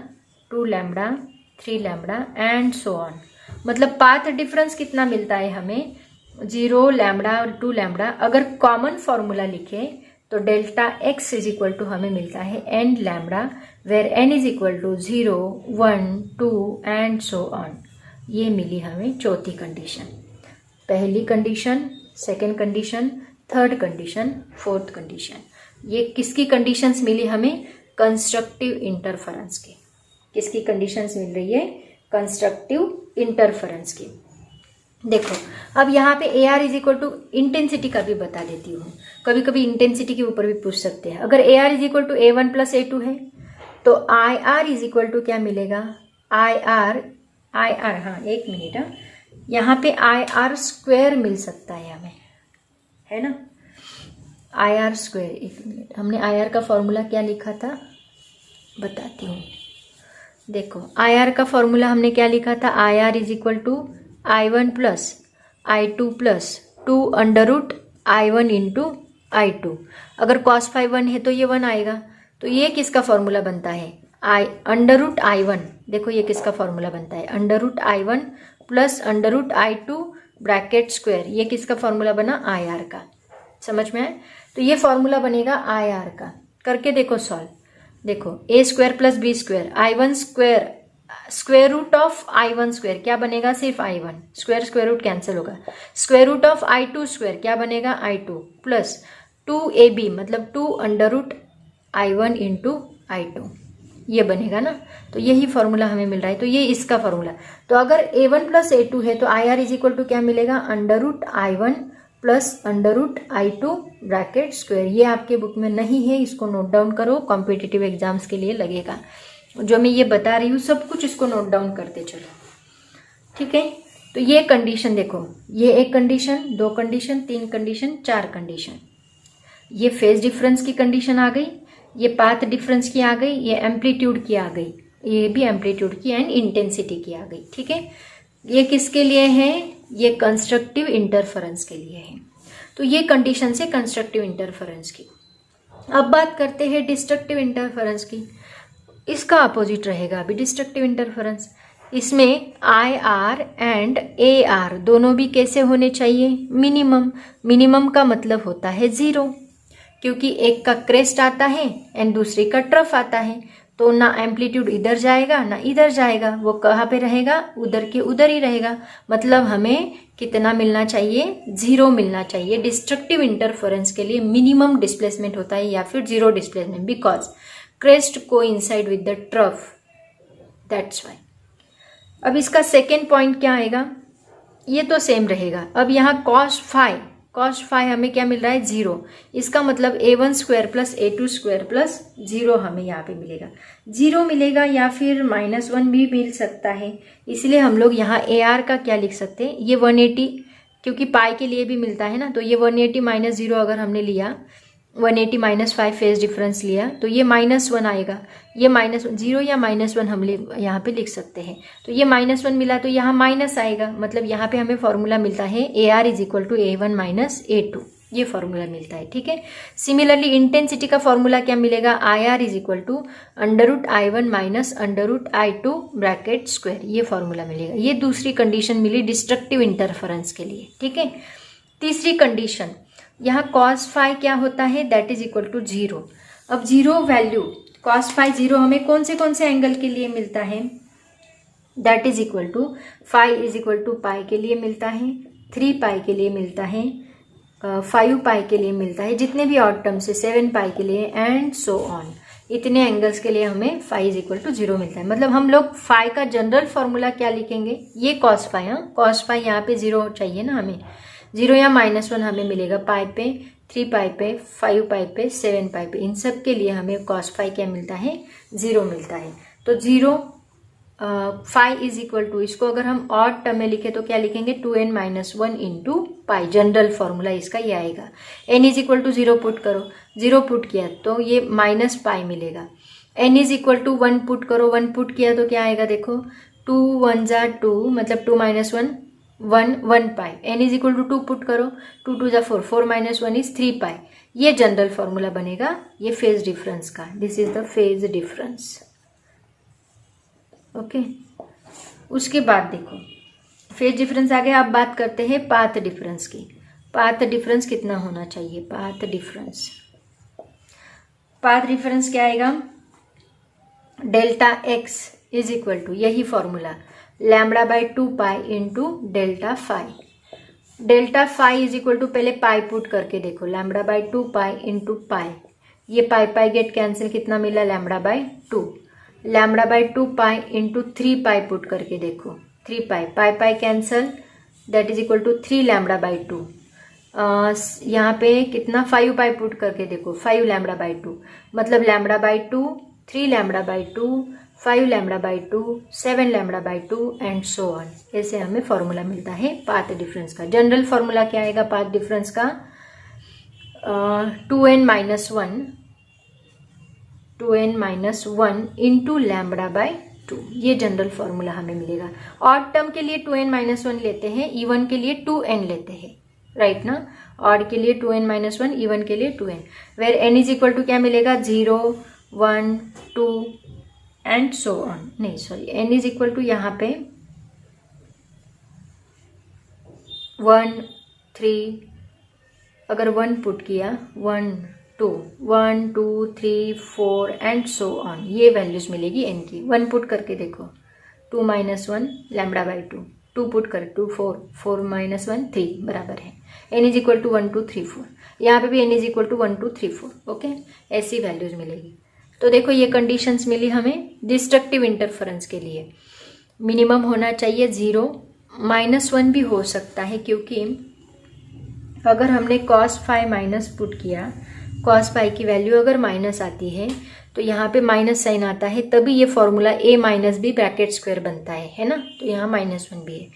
Speaker 1: 2 lambda, 3 lambda, and so on. मतलब पाथ डिफरेंस कितना मिलता है हमें? 0 लैम्बडा और 2 लैम्बडा। अगर कॉमन फॉर्मूला लिखे तो delta x is equal to हमें मिलता है n lambda, where n is equal to 0, 1, 2 and so on. ये मिली हमें चौथी कंडीशन। पहली condition, second condition, third condition, fourth condition. ये किसकी कंडीशंस मिली हमें? कंस्ट्रक्टिव इंटरफेरेंस की। किसकी कंडीशंस मिल रही है? कंस्ट्रक्टिव इंटरफेरेंस की। देखो, अब यहाँ पे AR is equal to intensity का भी बता देती हूँ। कभी कभी इंटेंसिटी के ऊपर भी पूछ सकते हैं। अगर AR is equal to A1 plus A2 है तो IR इज इक्वल टू क्या मिलेगा? IR, हाँ एक मिनट, यहाँ पे IR स्क्वायर मिल सकता है हमें, है ना? IR स्क्वायर, एक मिनट, हमने IR का फॉर्मूला क्या लिखा था बताती हूँ। देखो आई का फॉर्मूला हमने क्या लिखा था, I R is equal to I1 plus I2 plus 2 under root I1 into I2। अगर cos फाई 1 है तो ये 1 आएगा। तो ये किसका फॉर्मूला बनता है, अंडर रूट I1। देखो ये किसका फॉर्मूला बनता है, under root I1 plus under root I2 bracket square. ये किसका फॉर्मूला बना, IR का। समझ में आए? तो ये फॉर्मूला बनेगा IR का। करके देखो सॉल्व। देखो a square plus B square I1 square square root of I1 square क्या बनेगा, सिर्फ I1 square, square root cancel होगा। Square root of I2 square क्या बनेगा, I2 प्लस 2ab मतलब 2 under root I1 into I2, ये बनेगा ना। तो यही फॉर्मूला हमें मिल रहा है। तो ये इसका फॉर्मूला। तो अगर a1 प्लस a2 है तो IR इज इक्वल टू क्या मिलेगा, under root I1 plus under root I2 bracket square. ये आपके बुक में नहीं है, इसको नोट डाउन करो, कॉम्पिटिटिव एग्जाम्स के लिए लगेगा। जो मैं ये बता रही हूँ सब कुछ इसको नोट डाउन करते चलो, ठीक है। तो ये कंडीशन देखो, ये एक कंडीशन, 2 कंडीशन, 3 कंडीशन, 4 कंडीशन। ये फेज डिफरेंस की कंडीशन आ गई, ये पाथ डिफरेंस की आ गई, ये एम्पलीट्यूड की आ गई, ये भी एम्पलीट्यूड की एंड इंटेंसिटी की आ गई, ठीक है। ये किसके लिए है, ये कंस्ट्रक्टिव इंटरफेरेंस के लिए है। तो ये कंडीशन से कंस्ट्रक्टिव इंटरफेरेंस की। अब बात करते हैं डिस्ट्रक्टिव इंटरफेरेंस की। इसका अपोजिट रहेगा अभी डिस्ट्रक्टिव इंटरफेरेंस। इसमें IR एंड AR दोनों भी कैसे होने चाहिए, मिनिमम। मिनिमम का मतलब होता है 0, क्योंकि एक का क्रेस्ट आता है एंड दूसरे का ट्रफ आता है। तो ना एम्पलीट्यूड इधर जाएगा ना इधर जाएगा, वो कहाँ पे रहेगा, उधर के उधर ही रहेगा। मतलब हमें कितना मिलना चाहिए, 0 मिलना चाहिए। डिस्ट्रक्टिव इंटरफेरेंस के लिए मिनिमम डिस्प्लेसमेंट होता है या फिर 0 displacement, because crest coincide with the trough, that's why. अब इसका सेकेंड पॉइंट क्या आएगा, ये तो सेम रहेगा। अब यहाँ cos फाई हमें क्या मिल रहा है, 0। इसका मतलब a1 square plus a2 square plus 0 हमें यहाँ पे मिलेगा। 0 मिलेगा या फिर -1 भी मिल सकता है। इसलिए हम लोग यहाँ AR का क्या लिख सकते हैं, ये 180, क्योंकि पाई के लिए भी मिलता है ना। तो ये 180 माइनस 0 अगर हमने लिया, 180 माइनस 5 फेज डिफरेंस लिया तो ये -1 आएगा। ये -0 या -1 हम यहाँ पे लिख सकते हैं। तो ये -1 मिला तो यहाँ माइनस आएगा, मतलब यहाँ पे हमें फॉर्मूला मिलता है AR is equal to A1 minus A2, ये फॉर्मूला मिलता है, ठीक है। सिमिलरली इंटेंसिटी का फॉर्मूला क्या मिलेगा, IR is equal to under root I1 minus under root I2 bracket square, ये फॉर्मूला मिलेगा। ये दूसरी कंडीशन मिली डिस्ट्रक्टिव इंटरफेरेंस के लिए, ठीक है। तीसरी कंडीशन, यहाँ cos फाई क्या होता है, दैट इज इक्वल टू 0। अब 0 वैल्यू cos फाई 0 हमें कौन से एंगल के लिए मिलता है, that is equal to phi is equal to pi के लिए मिलता है, 3 पाई के लिए मिलता है, 5 पाई के लिए मिलता है, जितने भी ऑड टर्म्स है 7 पाई के लिए एंड सो ऑन। इतने एंगल्स के लिए हमें फाई इज इक्वल टू 0 मिलता है। मतलब हम लोग फाई का जनरल फॉर्मूला क्या लिखेंगे, ये cos फाई, हाँ cos फाई यहाँ पे 0 चाहिए ना हमें, 0 या -1 हमें मिलेगा पाई पे, 3 पाई पे, 5 पाई पे, 7 पाई पे। इन सब के लिए हमें cos फाई क्या मिलता है, 0 मिलता है। तो 0 फाई इज इक्वल टू, इसको अगर हम ऑड टर्म में लिखे तो क्या लिखेंगे, 2n minus 1 into pi. General formula इसका ये आएगा। n is equal to 0 put करो, 0 पुट किया तो ये माइनस पाई मिलेगा। n is equal to 1 put करो, 1 पुट किया तो क्या आएगा, देखो 2 1 जा 2, मतलब 2 minus 1 1 pi. n is equal to 2 put करो, 2 2 जा 4, 4 माइनस 1 इज 3 पाई। ये जनरल फॉर्मूला बनेगा ये फेज डिफरेंस का। This is the phase difference, okay. उसके बाद देखो फेज डिफरेंस आ गया। अब बात करते हैं पाथ डिफरेंस की। पाथ डिफरेंस कितना होना चाहिए, पाथ डिफरेंस क्या आएगा, delta x is equal to, यही formula, lambda by 2 pi into delta phi. Delta phi is equal to, पहले पाई पुट करके देखो, lambda by 2 pi into pi, ये पाई पाई गेट कैंसिल, कितना मिला, lambda by 2। Lambda by 2 pi into 3 pi put करके देखो, 3 pi, pi pi cancel, that is equal to 3 lambda by 2। यहाँ पे कितना, 5 पाई पुट करके देखो, 5 लैम्बडा बाई 2, मतलब lambda by 2, 3 lambda by 2, 5 lambda by 2, 7 lambda by 2 and so on. ऐसे हमें फॉर्मूला मिलता है पाथ डिफरेंस का। जनरल फॉर्मूला क्या आएगा पाथ डिफरेंस का, 2n minus 1 into lambda by 2, ये जनरल फॉर्मूला हमें मिलेगा। ऑड टर्म के लिए 2n-1 लेते हैं, इवन के लिए 2n लेते हैं, राइट ना। ऑड के लिए 2n-1, इवन के लिए 2n, where n is equal to क्या मिलेगा 0, 1, 2 एंड सो ऑन, नहीं sorry, n is equal to यहाँ पे 1, 3, अगर 1 पुट किया 1, 2, 1, 2, 3, 4 एंड सो ऑन, ये वैल्यूज मिलेगी n की। 1 पुट करके देखो 2-1 λ/2, 2 पुट कर 2, 4, 4-1 3 बराबर है n इज इक्वल टू 1, 2, 3, 4, यहाँ पे भी n is equal to 1, 2, 3, 4, okay, ऐसी वैल्यूज मिलेगी। तो देखो ये कंडीशंस मिली हमें डिस्ट्रक्टिव इंटरफेरेंस के लिए। मिनिमम होना चाहिए 0, -1 भी हो सकता है, क्योंकि अगर हमने cos phi माइनस पुट किया, cos phi की वैल्यू अगर माइनस आती है तो यहाँ पे माइनस साइन आता है, तभी ये formula a minus b bracket square बनता है ना। तो यहाँ -1 भी है,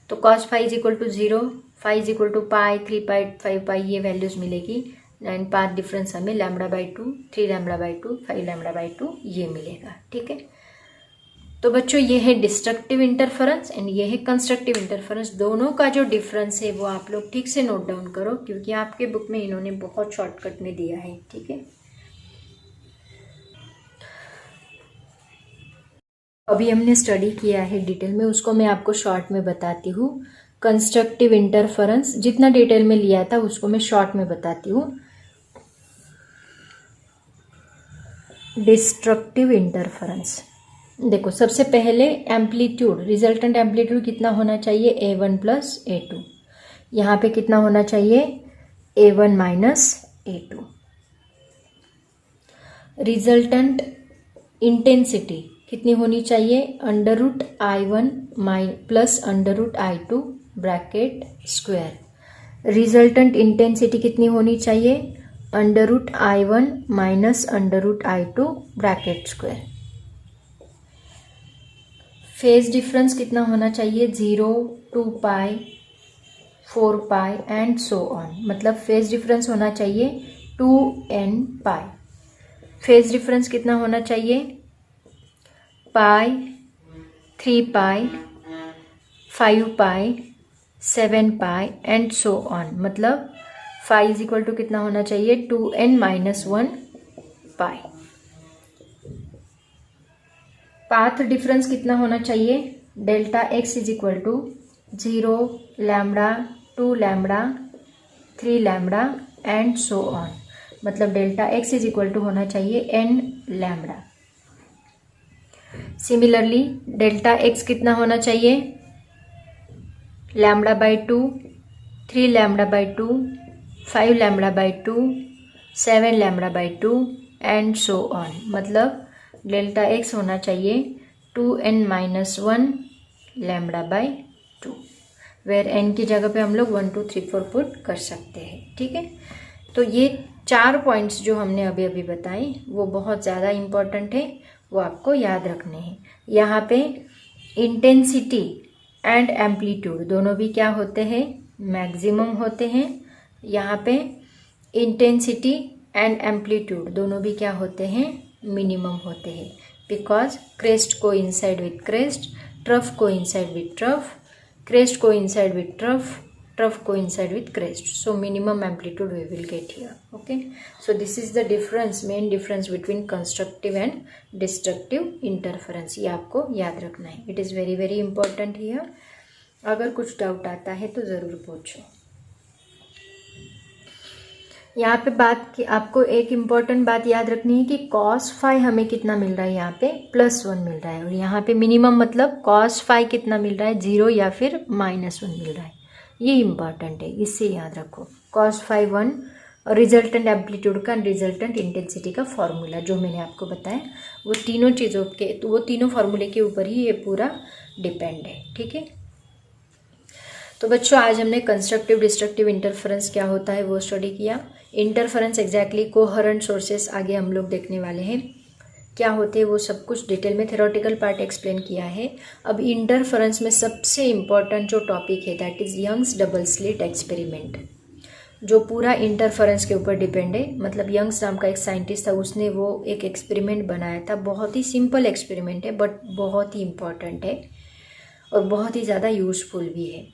Speaker 1: तो cos phi is equal to 0, phi is equal to pi, 3 pi, 5 pi, ये वैल्यूज मिलेगी। एंड पाथ डिफरेंस हमें λ/2, 3 λ/2, 5 λ/2 ये मिलेगा, ठीक है। तो बच्चों ये है डिस्ट्रक्टिव इंटरफेरेंस एंड ये है कंस्ट्रक्टिव इंटरफेरेंस। दोनों का जो डिफरेंस है वो आप लोग ठीक से नोट डाउन करो, क्योंकि आपके बुक में इन्होंने बहुत शॉर्टकट में दिया है, ठीक है। अभी हमने स्टडी किया है डिटेल में, उसको मैं आपको शॉर्ट में बताती हूँ। कंस्ट्रक्टिव इंटरफेरेंस जितना डिटेल में लिया था उसको मैं शॉर्ट में बताती हूँ। डिस्ट्रक्टिव इंटरफेरेंस देखो, सबसे पहले एम्पलीट्यूड, रिजल्टेंट एम्पलीट्यूड कितना होना चाहिए a1 प्लस a2, यहाँ पे कितना होना चाहिए a1 minus a2। Resultant intensity कितनी होनी चाहिए √I1 plus √I2 bracket square. Resultant intensity कितनी होनी चाहिए √I1 minus √I2 bracket square. Phase difference कितना होना चाहिए 0, 2 पाई, 4 पाई एंड सो ऑन, मतलब फेज डिफरेंस होना चाहिए 2n पाई। फेज डिफरेंस कितना होना चाहिए पाई, 3 pi, 5 pi, 7 pi and so on, मतलब फाई इज इक्वल टू कितना होना चाहिए 2n-1 पाई। पाथ डिफरेंस कितना होना चाहिए delta x is equal to 0, lambda, 2 lambda, 3 lambda and so on, मतलब delta x is equal to होना चाहिए n lambda. Similarly delta x कितना होना चाहिए λ/2, 3 λ/2, 5 λ/2, 7 λ/2 एंड सो ऑन, मतलब डेल्टा x होना चाहिए 2n-1 λ/2, वेर n की जगह पे हम लोग 1, 2, 3, 4 पुट कर सकते हैं, ठीक है। तो ये 4 पॉइंट्स जो हमने अभी अभी बताए वो बहुत ज़्यादा इम्पॉर्टेंट है, वो आपको याद रखने हैं। यहाँ पे इंटेंसिटी एंड एम्पलीट्यूड दोनों भी क्या होते हैं मैक्सिमम होते हैं। यहाँ पे इंटेंसिटी एंड एम्पलीट्यूड दोनों भी क्या होते हैं मिनिमम होते हैं, बिकॉज क्रेस्ट को इनसाइड विथ क्रेस्ट, ट्रफ को इनसाइड विथ ट्रफ, क्रेस्ट को इनसाइड विथ ट्रफ, ट्रफ को inside with crest, so minimum amplitude we will get here, okay। So this is the difference, main difference between constructive and destructive interference, ये आपको याद रखना है, it is very very important here। अगर कुछ doubt आता है तो ज़रूर पूछो। यहाँ पे बात की आपको एक इम्पॉर्टेंट बात याद रखनी है कि cos phi हमें कितना मिल रहा है, यहाँ पे +1 मिल रहा है, और यहाँ पे मिनिमम मतलब cos phi कितना मिल रहा है 0 या फिर -1 मिल रहा है, ये इम्पॉर्टेंट है, इससे याद रखो। cos phi 1 और रिजल्टेंट एम्पलीट्यूड का रिजल्टेंट इंटेंसिटी का फॉर्मूला जो मैंने आपको बताया, वो तीनों चीज़ों के, तो वो तीनों फार्मूले के ऊपर ही ये पूरा डिपेंड है, ठीक है। तो बच्चों आज हमने कंस्ट्रक्टिव डिस्ट्रक्टिव इंटरफेरेंस क्या होता है वो स्टडी किया। इंटरफेरेंस एग्जैक्टली कोहेरेंट सोर्सेस आगे हम लोग देखने वाले हैं, क्या होते हैं वो सब कुछ डिटेल में थ्योरेटिकल पार्ट एक्सप्लेन किया है। अब इंटरफेरेंस में सबसे इम्पॉर्टेंट जो टॉपिक है that is Young's double slit experiment. जो पूरा इंटरफेरेंस के ऊपर डिपेंड है। मतलब यंग्स नाम का एक साइंटिस्ट था, उसने वो एक एक्सपेरिमेंट बनाया था। बहुत ही सिंपल एक्सपेरिमेंट है बट बहुत ही इम्पॉर्टेंट है और बहुत ही ज़्यादा यूजफुल भी है।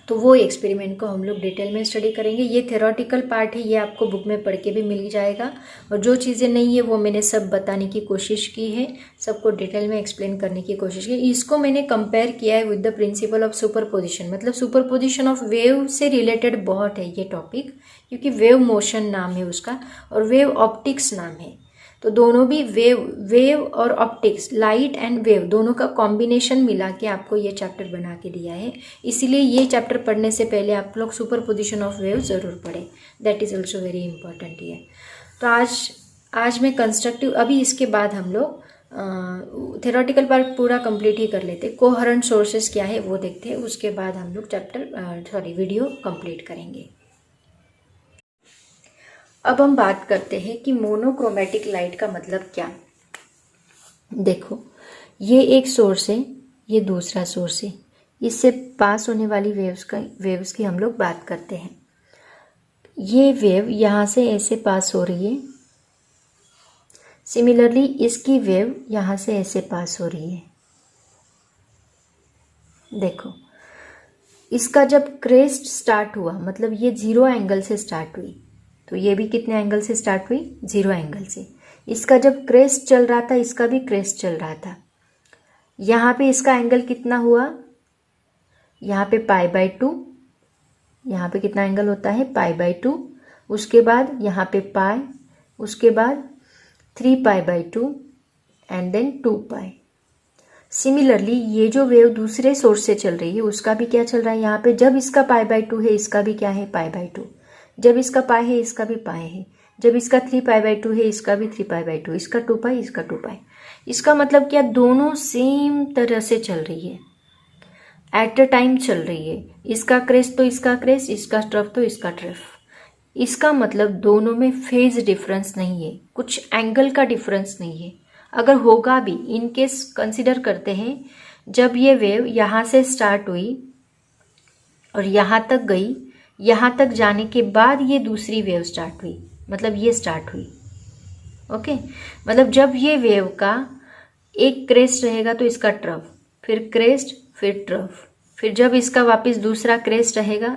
Speaker 1: तो वो एक्सपेरिमेंट को हम लोग डिटेल में स्टडी करेंगे। ये थ्योरेटिकल पार्ट है, ये आपको बुक में पढ़ के भी मिल जाएगा और जो चीज़ें नहीं है वो मैंने सब बताने की कोशिश की है, सबको डिटेल में एक्सप्लेन करने की कोशिश की। इसको मैंने कंपेयर किया है with the principle of superposition. मतलब सुपरपोजिशन ऑफ वेव से रिलेटेड बहुत है ये टॉपिक, क्योंकि वेव मोशन नाम है उसका और वेव ऑप्टिक्स नाम है। तो दोनों भी वेव और ऑप्टिक्स, लाइट एंड वेव दोनों का कॉम्बिनेशन मिला के आपको ये चैप्टर बना के दिया है। इसीलिए ये चैप्टर पढ़ने से पहले आप लोग सुपरपोजिशन ऑफ वेव ज़रूर पढ़ें, that is also very important है। तो आज मैं कंस्ट्रक्टिव, अभी इसके बाद हम लोग थ्योरेटिकल पार्ट पूरा कंप्लीट ही कर लेते। कोहेरेंट सोर्सेस क्या है वो देखते हैं, उसके बाद हम लोग वीडियो कंप्लीट करेंगे। अब हम बात करते हैं कि मोनोक्रोमेटिक लाइट का मतलब क्या। देखो, ये एक सोर्स है, ये दूसरा सोर्स है, इससे पास होने वाली वेव्स की हम लोग बात करते हैं। ये वेव यहाँ से ऐसे पास हो रही है, सिमिलरली इसकी वेव यहाँ से ऐसे पास हो रही है। देखो, इसका जब क्रेस्ट स्टार्ट हुआ, मतलब ये 0 एंगल से स्टार्ट हुई, तो ये भी कितने एंगल से स्टार्ट हुई? 0 एंगल से। इसका जब क्रेस्ट चल रहा था, इसका भी क्रेस्ट चल रहा था। यहाँ पे इसका एंगल कितना हुआ? यहाँ पे π/2, यहाँ पे कितना एंगल होता है? π/2। उसके बाद यहाँ पे पाई, उसके बाद 3π/2 एंड देन 2π। सिमिलरली ये जो वेव दूसरे सोर्स से चल रही है उसका भी क्या चल रहा है? यहाँ पे जब इसका π/2 है, इसका भी क्या है? π/2। जब इसका पाई है, इसका भी पाई है। जब इसका 3π/2 है, इसका भी 3π/2, इसका 2π, इसका 2π। इसका मतलब क्या? दोनों सेम तरह से चल रही है, एट अ टाइम चल रही है। इसका क्रेस्ट तो इसका क्रेस्ट, इसका ट्रफ तो इसका ट्रफ। इसका मतलब दोनों में फेज डिफरेंस नहीं है, कुछ एंगल का डिफरेंस नहीं है। अगर होगा भी, इन केस कंसिडर करते हैं, जब ये वेव यहाँ से स्टार्ट हुई और यहाँ तक गई, यहाँ तक जाने के बाद ये दूसरी वेव स्टार्ट हुई, मतलब ये स्टार्ट हुई। ओके, मतलब जब ये वेव का एक क्रेस्ट रहेगा तो इसका ट्रफ, फिर क्रेस्ट, फिर ट्रफ, फिर जब इसका वापस दूसरा क्रेस्ट रहेगा,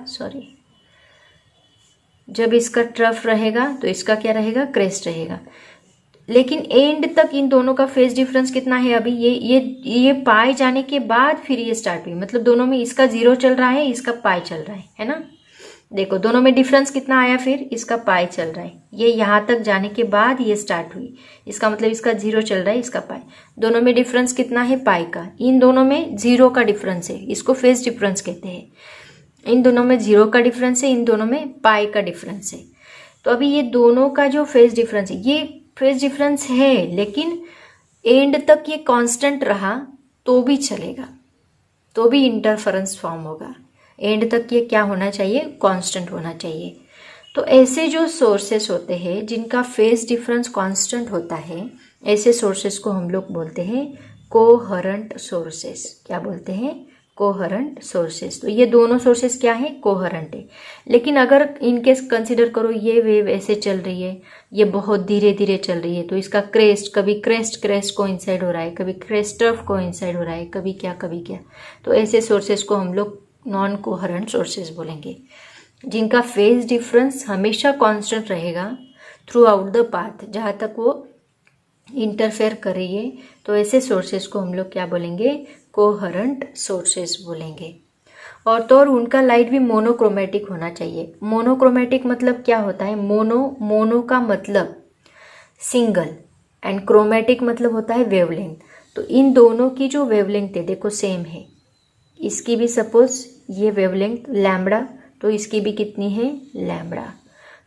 Speaker 1: जब इसका ट्रफ रहेगा तो इसका क्या रहेगा? क्रेस्ट रहेगा। लेकिन एंड तक इन दोनों का फेज डिफरेंस कितना है? अभी ये पाई जाने के बाद फिर ये स्टार्ट हुई, मतलब दोनों में इसका 0 चल रहा है, इसका पाई चल रहा है ना। देखो, दोनों में डिफरेंस कितना आया? फिर इसका पाई चल रहा है, ये यहाँ तक जाने के बाद ये स्टार्ट हुई, इसका मतलब इसका 0 चल रहा है, इसका पाई। दोनों में डिफरेंस कितना है? पाई का। इन दोनों में 0 का डिफरेंस है, इसको फेज डिफरेंस कहते हैं। इन दोनों में 0 का डिफरेंस है, इन दोनों में पाई का डिफरेंस है। तो अभी ये दोनों का जो फेज डिफरेंस है, ये फेज डिफरेंस है, लेकिन एंड तक ये कांस्टेंट रहा तो भी चलेगा, तो भी इंटरफेरेंस फॉर्म होगा। एंड तक ये क्या होना चाहिए? कांस्टेंट होना चाहिए। तो ऐसे जो सोर्सेस होते हैं जिनका फेज डिफरेंस कांस्टेंट होता है, ऐसे सोर्सेस को हम लोग बोलते हैं कोहेरेंट सोर्सेस। क्या बोलते हैं? Coherent sources. तो ये दोनों सोर्सेस क्या है? कोहेरेंट है। लेकिन अगर इनकेस कंसिडर करो ये वेव ऐसे चल रही है, ये बहुत धीरे धीरे चल रही है, तो इसका क्रेस्ट, कभी क्रेस्ट कोइंसाइड हो रहा है, कभी क्रेस्ट टर्फ कोइंसाइड हो रहा है, कभी क्या कभी क्या, तो ऐसे सोर्सेस को हम लोग नॉन कोहेरेंट सोर्सेस बोलेंगे, जिनका फेज डिफरेंस हमेशा कांस्टेंट रहेगा थ्रू आउट द पाथ, जहाँ तक वो इंटरफेयर कर रही है। तो ऐसे सोर्सेस को हम लोग क्या बोलेंगे? कोहेरेंट सोर्सेस बोलेंगे। और उनका लाइट भी मोनोक्रोमेटिक होना चाहिए। मोनोक्रोमेटिक मतलब क्या होता है? मोनो का मतलब सिंगल एंड क्रोमेटिक मतलब होता है वेवलेंथ। तो इन दोनों की जो वेवलेंथ है देखो सेम है। इसकी भी सपोज ये वेवलेंथ लैम्बडा, तो इसकी भी कितनी है? लैम्बडा।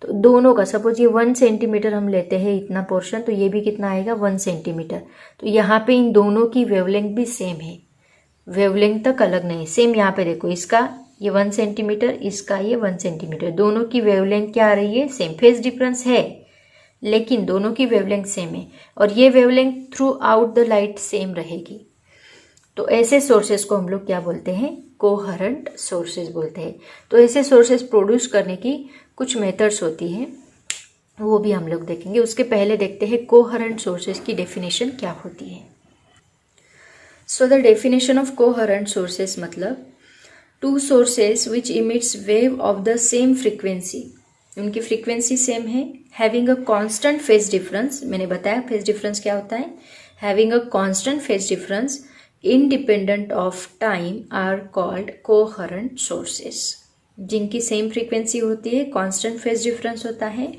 Speaker 1: तो दोनों का सपोज ये 1 सेंटीमीटर हम लेते हैं इतना पोर्शन, तो ये भी कितना आएगा? 1 सेंटीमीटर। तो यहाँ पे इन दोनों की वेवलेंथ भी सेम है, वेवलेंथ तक अलग नहीं। सेम यहाँ पे देखो, इसका ये 1 सेंटीमीटर, इसका ये 1 सेंटीमीटर, दोनों की वेवलेंथ क्या आ रही है? सेम। फेज डिफरेंस है लेकिन दोनों की वेवलेंथ सेम है, और ये wavelength through out the light same रहेगी। तो ऐसे सोर्सेस को हम लोग क्या बोलते हैं? कोहरेंट सोर्सेज बोलते हैं। तो ऐसे सोर्सेज प्रोड्यूस करने की कुछ मेथड्स होती हैं, वो भी हम लोग देखेंगे। उसके पहले देखते हैं कोहरेंट सोर्सेज की डेफिनेशन क्या होती है। So the definition of coherent sources मतलब two sources which emits wave of the same frequency, उनकी फ्रीक्वेंसी सेम है, having a constant phase difference, मैंने बताया फेज डिफरेंस क्या होता है, having a constant phase difference independent of time are called coherent sources. जिनकी same frequency होती है, कांस्टेंट फेज डिफरेंस होता है।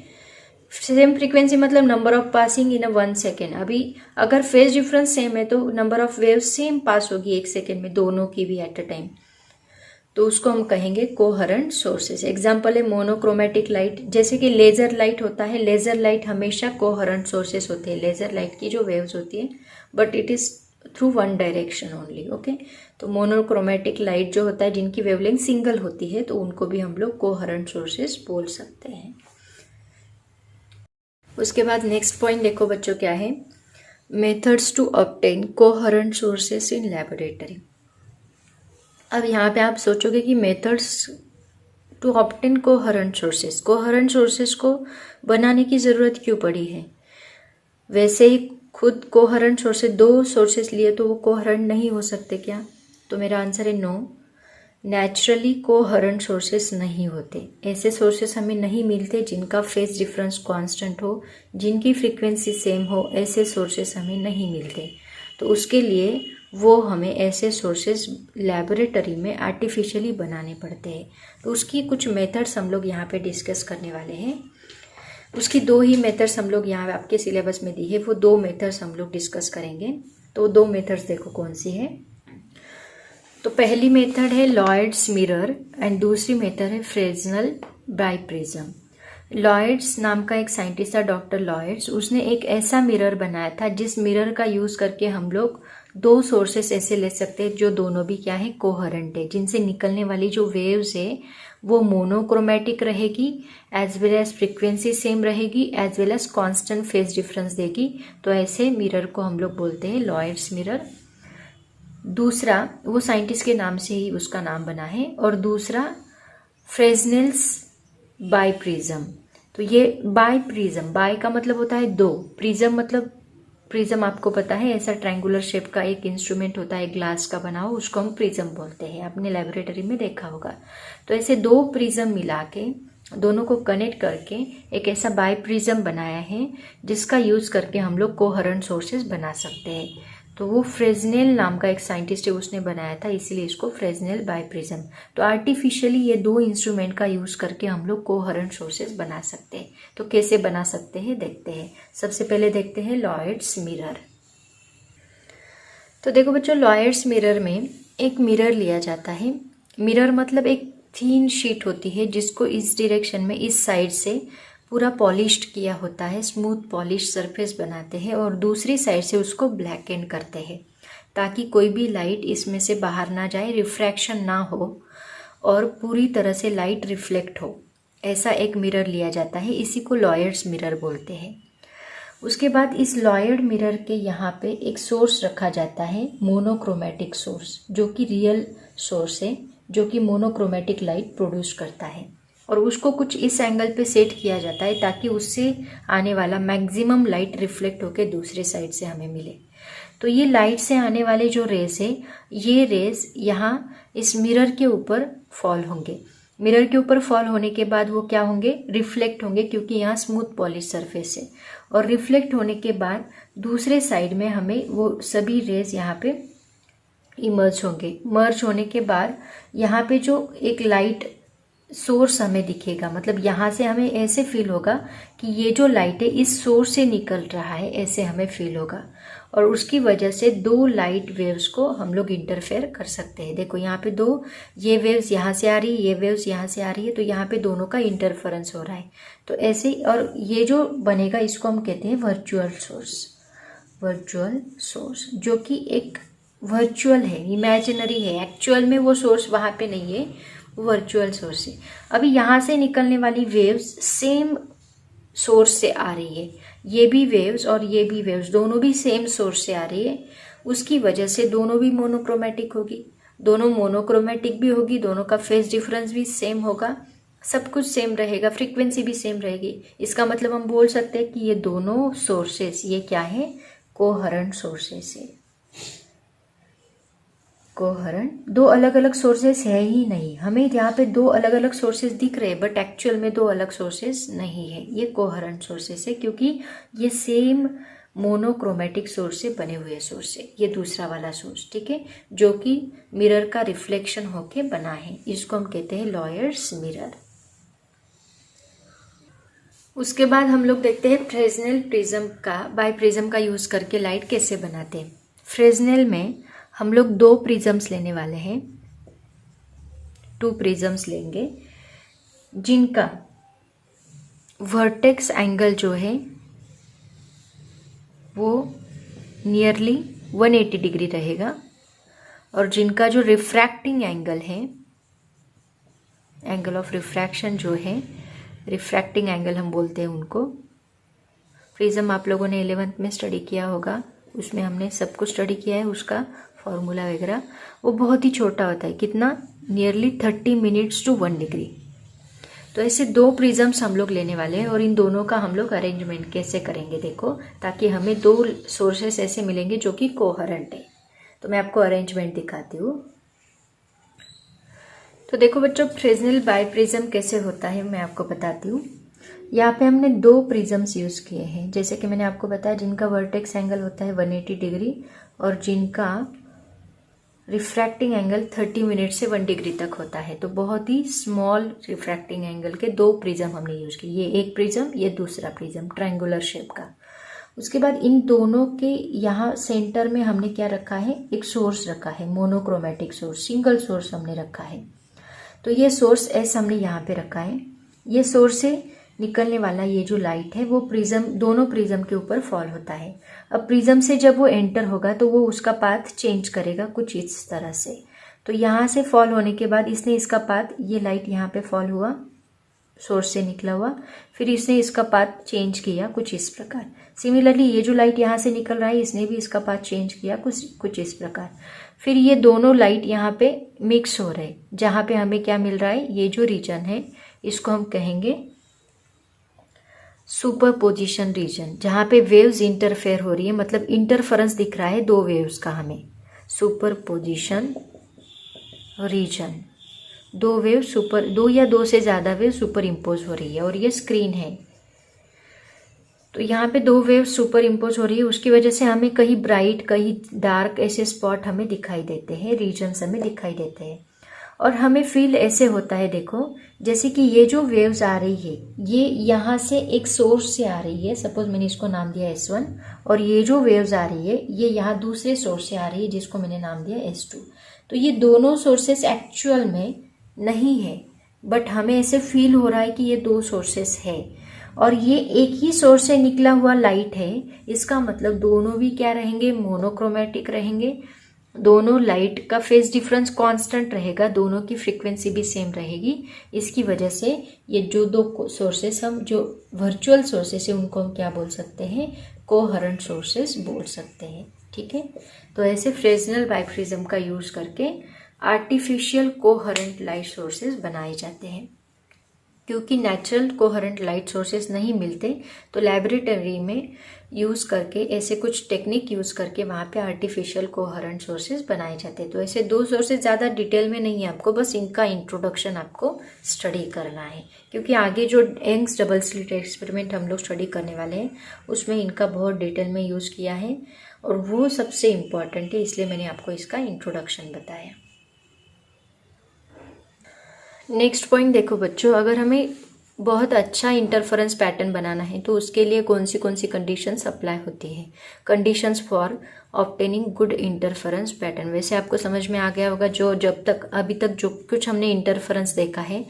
Speaker 1: सेम फ्रीक्वेंसी मतलब number of passing in a 1 second. अभी अगर फेज डिफरेंस सेम है तो नंबर ऑफ वेव सेम पास होगी 1 सेकेंड में, दोनों की भी एट अ टाइम, तो उसको हम कहेंगे कोहरेंट सोर्सेज। एग्जाम्पल है मोनोक्रोमेटिक लाइट, जैसे कि लेजर लाइट होता है, लेजर लाइट हमेशा कोहरेंट सोर्सेज होते हैं। लेजर लाइट की जो वेव्स होती है but it is through one direction only, okay. तो मोनोक्रोमेटिक लाइट जो होता है जिनकी वेवलेंथ सिंगल होती है तो उनको भी हम लोग कोहरेंट सोर्सेज बोल सकते हैं। उसके बाद नेक्स्ट पॉइंट देखो बच्चों क्या है, methods to obtain coherent sources in laboratory. अब यहाँ पे आप सोचोगे कि methods to obtain coherent sources को बनाने की ज़रूरत क्यों पड़ी है। वैसे ही खुद कोहरेंट सोर्सेज, 2 सोर्सेज लिए तो वो कोहरेंट नहीं हो सकते क्या? तो मेरा आंसर है नो, नेचुरली कोहरेंट सोर्सेज नहीं होते। ऐसे सोर्सेज हमें नहीं मिलते जिनका फेज डिफरेंस कांस्टेंट हो, जिनकी फ्रीक्वेंसी सेम हो, ऐसे सोर्सेज हमें नहीं मिलते। तो उसके लिए वो हमें ऐसे सोर्सेज लैबोरेटरी में आर्टिफिशियली बनाने पड़ते हैं। तो उसकी कुछ मेथड्स हम लोग यहाँ पे डिस्कस करने वाले हैं। उसकी 2 ही मेथड्स हम लोग यहाँ आपके सिलेबस में दी है, वो 2 मेथड्स हम लोग डिस्कस करेंगे। तो 2 मेथड्स देखो कौन सी है। तो पहली मेथड है लॉयड्स मिरर एंड दूसरी मेथड है फ्रेस्नेल बाइप्रिज्म। लॉयड्स नाम का एक साइंटिस्ट था, डॉक्टर लॉयड्स, उसने एक ऐसा मिरर बनाया था जिस मिरर का यूज़ करके हम लोग 2 सोर्सेस ऐसे ले सकते हैं जो दोनों भी क्या है, कोहरेंट है, जिनसे निकलने वाली जो वेव्स है वो मोनोक्रोमेटिक रहेगी, as well as frequency same रहेगी, as well as constant phase difference देगी। तो ऐसे मिरर को हम लोग बोलते हैं लॉयड्स मिरर। दूसरा, वो साइंटिस्ट के नाम से ही उसका नाम बना है। और दूसरा फ्रेस्नेल्स बाइप्रिज्म। तो ये बाइप्रिज्म, बाय का मतलब होता है 2, प्रिज्म मतलब, प्रिज्म आपको पता है ऐसा ट्रायंगुलर शेप का एक इंस्ट्रूमेंट होता है ग्लास का बना हुआ, उसको हम प्रिज्म बोलते हैं, आपने लेबोरेटरी में देखा होगा। तो ऐसे 2 प्रिज्म मिला के, दोनों को कनेक्ट करके एक ऐसा बाइप्रिज्म बनाया है जिसका यूज करके हम लोग कोहरेंट सोर्सेज बना सकते हैं। तो वो फ्रेस्नेल नाम का एक साइंटिस्ट है, उसने बनाया था, इसीलिए इसको फ्रेस्नेल बाइप्रिज्म। तो आर्टिफिशियली ये 2 इंस्ट्रूमेंट का यूज करके हम लोग कोहरेंट सोर्सेज बना सकते हैं। तो कैसे बना सकते हैं देखते हैं। सबसे पहले देखते हैं लॉयड्स मिरर। तो देखो बच्चों, लॉयड्स मिरर में एक मिरर लिया जाता है। मिरर मतलब एक थीन शीट होती है जिसको इस डायरेक्शन में, इस साइड से पूरा पॉलिश्ड किया होता है, स्मूथ पॉलिश सरफेस बनाते हैं, और दूसरी साइड से उसको ब्लैक एंड करते हैं ताकि कोई भी लाइट इसमें से बाहर ना जाए, रिफ्रैक्शन ना हो और पूरी तरह से लाइट रिफ्लेक्ट हो। ऐसा एक मिरर लिया जाता है, इसी को लॉयड्स मिरर बोलते हैं। उसके बाद इस लॉयड मिरर के यहाँ पे एक सोर्स रखा जाता है, मोनोक्रोमेटिक सोर्स, जो कि रियल सोर्स है, जो कि मोनोक्रोमेटिक लाइट प्रोड्यूस करता है। और उसको कुछ इस एंगल पे सेट किया जाता है ताकि उससे आने वाला मैक्सिमम लाइट रिफ्लेक्ट होकर दूसरे साइड से हमें मिले। तो ये लाइट से आने वाले जो रेस है, ये रेस यहाँ इस मिरर के ऊपर फॉल होंगे। मिरर के ऊपर फॉल होने के बाद वो क्या होंगे, रिफ्लेक्ट होंगे, क्योंकि यहाँ स्मूथ पॉलिश सरफेस है। और रिफ्लेक्ट होने के बाद दूसरे साइड में हमें वो सभी रेस यहाँ पे इमर्ज होंगे। मर्ज होने के बाद यहाँ पे जो एक लाइट सोर्स हमें दिखेगा, मतलब यहाँ से हमें ऐसे फील होगा कि ये जो लाइट है इस सोर्स से निकल रहा है, ऐसे हमें फील होगा। और उसकी वजह से 2 लाइट वेव्स को हम लोग इंटरफेयर कर सकते हैं। देखो यहाँ पे 2, ये वेव्स यहाँ से आ रही है, ये वेव्स यहाँ से आ रही है, तो यहाँ पे दोनों का इंटरफेरेंस हो रहा है। तो ऐसे, और ये जो बनेगा इसको हम कहते हैं वर्चुअल सोर्स। वर्चुअल सोर्स जो कि एक वर्चुअल है, इमेजिनरी है, एक्चुअल में वो सोर्स वहाँ पे नहीं है, वर्चुअल सोर्स है। अभी यहाँ से निकलने वाली वेव्स सेम सोर्स से आ रही है, ये भी वेव्स और ये भी वेव्स दोनों भी सेम सोर्स से आ रही है, उसकी वजह से दोनों भी मोनोक्रोमेटिक होगी। दोनों मोनोक्रोमेटिक भी होगी, दोनों का फेज डिफरेंस भी सेम होगा, सब कुछ सेम रहेगा, फ्रीक्वेंसी भी सेम रहेगी। इसका मतलब हम बोल सकते हैं कि ये दोनों सोर्सेस ये क्या है, कोहरेंट सोर्सेस है। कोहरेंट, दो अलग अलग सोर्सेस है ही नहीं, हमें यहाँ पे दो अलग अलग सोर्सेस दिख रहे हैं बट एक्चुअल में दो अलग सोर्सेस नहीं है, ये कोहरेंट सोर्सेस है क्योंकि ये सेम मोनोक्रोमेटिक सोर्स से बने हुए सोर्स है। ये दूसरा वाला सोर्स, ठीक है, जो कि मिरर का रिफ्लेक्शन होके बना है, इसको हम कहते हैं लॉयर्स मिरर। उसके बाद हम लोग देखते हैं फ्रेस्नेल प्रिज्म का, बाइप्रिज्म का यूज करके लाइट कैसे बनाते हैं। फ्रेस्नेल में हम लोग दो प्रिज्म्स लेने वाले हैं, 2 प्रिज्म्स लेंगे जिनका वर्टेक्स एंगल जो है वो नियरली 180 डिग्री रहेगा और जिनका जो रिफ्रैक्टिंग एंगल है, एंगल ऑफ रिफ्रैक्शन जो है, रिफ्रैक्टिंग एंगल हम बोलते हैं उनको। प्रिज्म आप लोगों ने 11th में स्टडी किया होगा, उसमें हमने सब कुछ स्टडी किया है, उसका फॉर्मूला वगैरह। वो बहुत ही छोटा होता है, कितना, नियरली 30 मिनट्स टू 1 डिग्री। तो ऐसे 2 प्रिज्म्स हम लोग लेने वाले हैं और इन दोनों का हम लोग अरेंजमेंट कैसे करेंगे देखो, ताकि हमें 2 सोर्सेस ऐसे मिलेंगे जो कि कोहेरेंट है। तो मैं आपको अरेंजमेंट दिखाती हूँ। तो देखो बच्चों, फ्रेस्नेल बाइप्रिज्म कैसे होता है मैं आपको बताती हूँ। यहाँ पे हमने 2 प्रिज्म्स यूज किए हैं, जैसे कि मैंने आपको बताया, जिनका वर्टेक्स एंगल होता है 180 डिग्री और जिनका रिफ्रैक्टिंग एंगल 30 मिनट से 1 डिग्री तक होता है। तो बहुत ही स्मॉल रिफ्रैक्टिंग एंगल के 2 प्रिज्म हमने यूज किए, ये एक प्रिज्म, ये दूसरा प्रिज्म, ट्रायंगुलर शेप का। उसके बाद इन दोनों के यहाँ सेंटर में हमने क्या रखा है, एक सोर्स रखा है, मोनोक्रोमेटिक सोर्स, सिंगल सोर्स हमने रखा है। तो ये सोर्स एस हमने यहाँ पे रखा है। ये सोर्स से निकलने वाला ये जो लाइट है वो प्रिज्म, दोनों प्रिज्म के ऊपर फॉल होता है। अब प्रिज्म से जब वो एंटर होगा तो वो उसका पाथ चेंज करेगा कुछ इस तरह से। तो यहाँ से फॉल होने के बाद इसने इसका पाथ, ये लाइट यहाँ पे फॉल हुआ, सोर्स से निकला हुआ, फिर इसने इसका पाथ चेंज किया कुछ इस प्रकार। सिमिलरली ये जो लाइट यहाँ से निकल रहा है इसने भी इसका पाथ चेंज किया कुछ इस प्रकार। फिर ये दोनों लाइट यहाँ पे मिक्स हो रहे, जहाँ पे हमें क्या मिल रहा है, ये जो रीजन है इसको हम कहेंगे सुपरपोजिशन रीजन, जहाँ पे वेव्स इंटरफेयर हो रही है, मतलब इंटरफेरेंस दिख रहा है 2 वेव्स का हमें, सुपरपोजिशन रीजन। 2 वेव सुपर, 2 या 2 से ज़्यादा वेव सुपर इम्पोज हो रही है और ये स्क्रीन है। तो यहाँ पे 2 वेव सुपर इम्पोज हो रही है, उसकी वजह से हमें कहीं ब्राइट कहीं डार्क ऐसे स्पॉट हमें दिखाई देते हैं, रीजन्स हमें दिखाई देते हैं। और हमें फील ऐसे होता है, देखो जैसे कि ये जो वेव्स आ रही है ये यहाँ से एक सोर्स से आ रही है, सपोज मैंने इसको नाम दिया S1, और ये जो वेव्स आ रही है ये यहाँ दूसरे सोर्स से आ रही है जिसको मैंने नाम दिया S2। तो ये दोनों सोर्सेस एक्चुअल में नहीं है बट हमें ऐसे फील हो रहा है कि ये 2 सोर्सेस है और ये एक ही सोर्स से निकला हुआ लाइट है। इसका मतलब दोनों भी क्या रहेंगे, मोनोक्रोमेटिक रहेंगे, दोनों लाइट का फेज डिफरेंस कांस्टेंट रहेगा, दोनों की फ्रीक्वेंसी भी सेम रहेगी। इसकी वजह से ये जो 2 सोर्सेस, हम जो वर्चुअल सोर्सेस है उनको हम क्या बोल सकते हैं, कोहेरेंट सोर्सेस बोल सकते हैं। ठीक है, तो ऐसे फ्रेस्नेल बाइप्रिज्म का यूज करके आर्टिफिशियल कोहेरेंट लाइट सोर्सेस बनाए जाते हैं। क्योंकि नेचुरल कोहेरेंट लाइट सोर्सेस नहीं मिलते तो लैबोरेटरी में यूज़ करके ऐसे कुछ टेक्निक यूज़ करके वहाँ पे आर्टिफिशियल कोहेरेंट सोर्सेस बनाए जाते हैं। तो ऐसे 2 सोर्सेस ज़्यादा डिटेल में नहीं है, आपको बस इनका इंट्रोडक्शन आपको स्टडी करना है, क्योंकि आगे जो यंग्स डबल स्लिट एक्सपेरिमेंट हम लोग स्टडी करने वाले हैं उसमें इनका बहुत डिटेल में यूज़ किया है और वो सबसे इम्पॉर्टेंट है, इसलिए मैंने आपको इसका इंट्रोडक्शन बताया। नेक्स्ट पॉइंट देखो बच्चों, अगर हमें बहुत अच्छा इंटरफेरेंस पैटर्न बनाना है तो उसके लिए कौन सी कंडीशंस अप्लाई होती है। Conditions for obtaining good interference pattern, वैसे आपको समझ में आ गया होगा, जो जब तक अभी तक जो कुछ हमने इंटरफेरेंस देखा है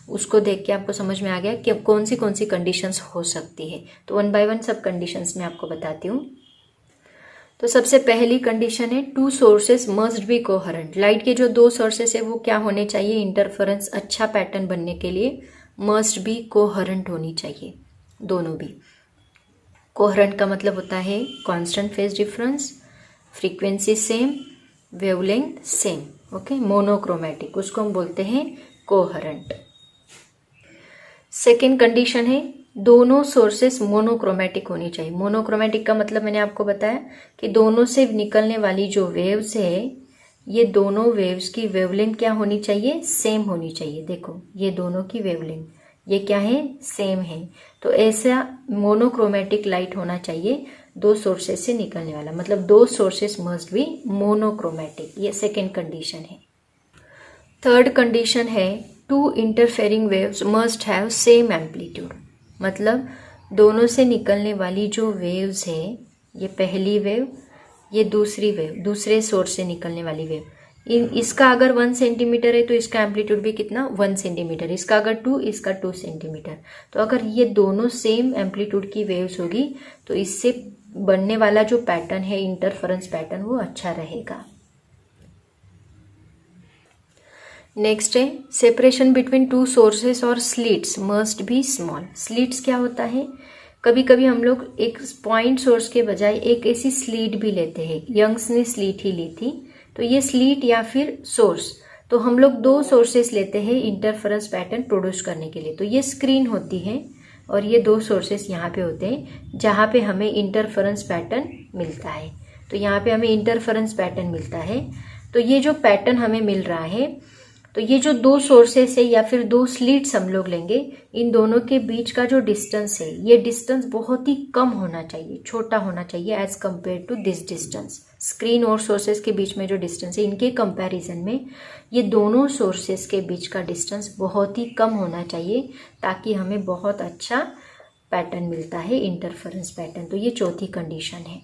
Speaker 1: उसको देख के आपको समझ में आ गया कि कौन सी कंडीशंस हो सकती है। तो 1 बाय 1 सब कंडीशंस मैं आपको बताती हूँ। तो सबसे पहली कंडीशन है 2 sources must B coherent. Light के जो 2 सोर्सेस है वो क्या होने चाहिए, इंटरफेरेंस अच्छा पैटर्न बनने के लिए मस्ट बी कोहेरेंट होनी चाहिए, दोनों भी। कोहेरेंट का मतलब होता है constant phase difference, frequency same, wavelength same, okay, monochromatic, उसको हम बोलते हैं कोहरेंट। सेकेंड कंडीशन है दोनों सोर्सेस मोनोक्रोमेटिक होनी चाहिए। मोनोक्रोमेटिक का मतलब मैंने आपको बताया कि दोनों से निकलने वाली जो वेव्स है, ये दोनों वेव्स की वेवलेंथ क्या होनी चाहिए, सेम होनी चाहिए। देखो ये दोनों की वेवलेंथ ये क्या है, सेम है। तो ऐसा मोनोक्रोमेटिक लाइट होना चाहिए, दो सोर्सेस से निकलने वाला, मतलब दो सोर्सेस मस्ट बी मोनोक्रोमेटिक। ये सेकेंड कंडीशन है। थर्ड कंडीशन है two interfering waves must have same amplitude. मतलब दोनों से निकलने वाली जो वेव्स है, ये पहली वेव, ये दूसरी वेव, दूसरे सोर्स से निकलने वाली वेव, इसका अगर 1 सेंटीमीटर है तो इसका एम्पलीट्यूड भी कितना, 1 सेंटीमीटर। इसका अगर 2, इसका 2 सेंटीमीटर। तो अगर ये दोनों सेम एम्पलीट्यूड की वेव्स होगी तो इससे बनने वाला जो पैटर्न है, इंटरफेरेंस पैटर्न, वो अच्छा रहेगा। नेक्स्ट है सेपरेशन बिटवीन टू सोर्सेस और slits must be small. Slits क्या होता है, कभी कभी हम लोग एक पॉइंट सोर्स के बजाय एक ऐसी स्लीट भी लेते हैं। यंग्स ने स्लीट ही ली थी, तो ये स्लीट या फिर सोर्स, तो हम लोग दो सोर्सेस लेते हैं इंटरफेरेंस पैटर्न प्रोड्यूस करने के लिए। तो ये स्क्रीन होती है और ये दो सोर्सेस यहाँ पे होते हैं जहाँ पे हमें इंटरफेरेंस पैटर्न मिलता है। तो यहाँ पे हमें इंटरफेरेंस पैटर्न मिलता है। तो ये जो पैटर्न हमें मिल रहा है, तो ये जो दो सोर्सेस है या फिर दो स्लिट्स हम लोग लेंगे, इन दोनों के बीच का जो डिस्टेंस है, ये डिस्टेंस बहुत ही कम होना चाहिए, छोटा होना चाहिए as compare to this distance. Screen और सोर्सेस के बीच में जो डिस्टेंस है, इनके कंपैरिजन में ये दोनों सोर्सेस के बीच का डिस्टेंस बहुत ही कम होना चाहिए, ताकि हमें बहुत अच्छा पैटर्न मिलता है, इंटरफेरेंस पैटर्न। तो ये चौथी कंडीशन है।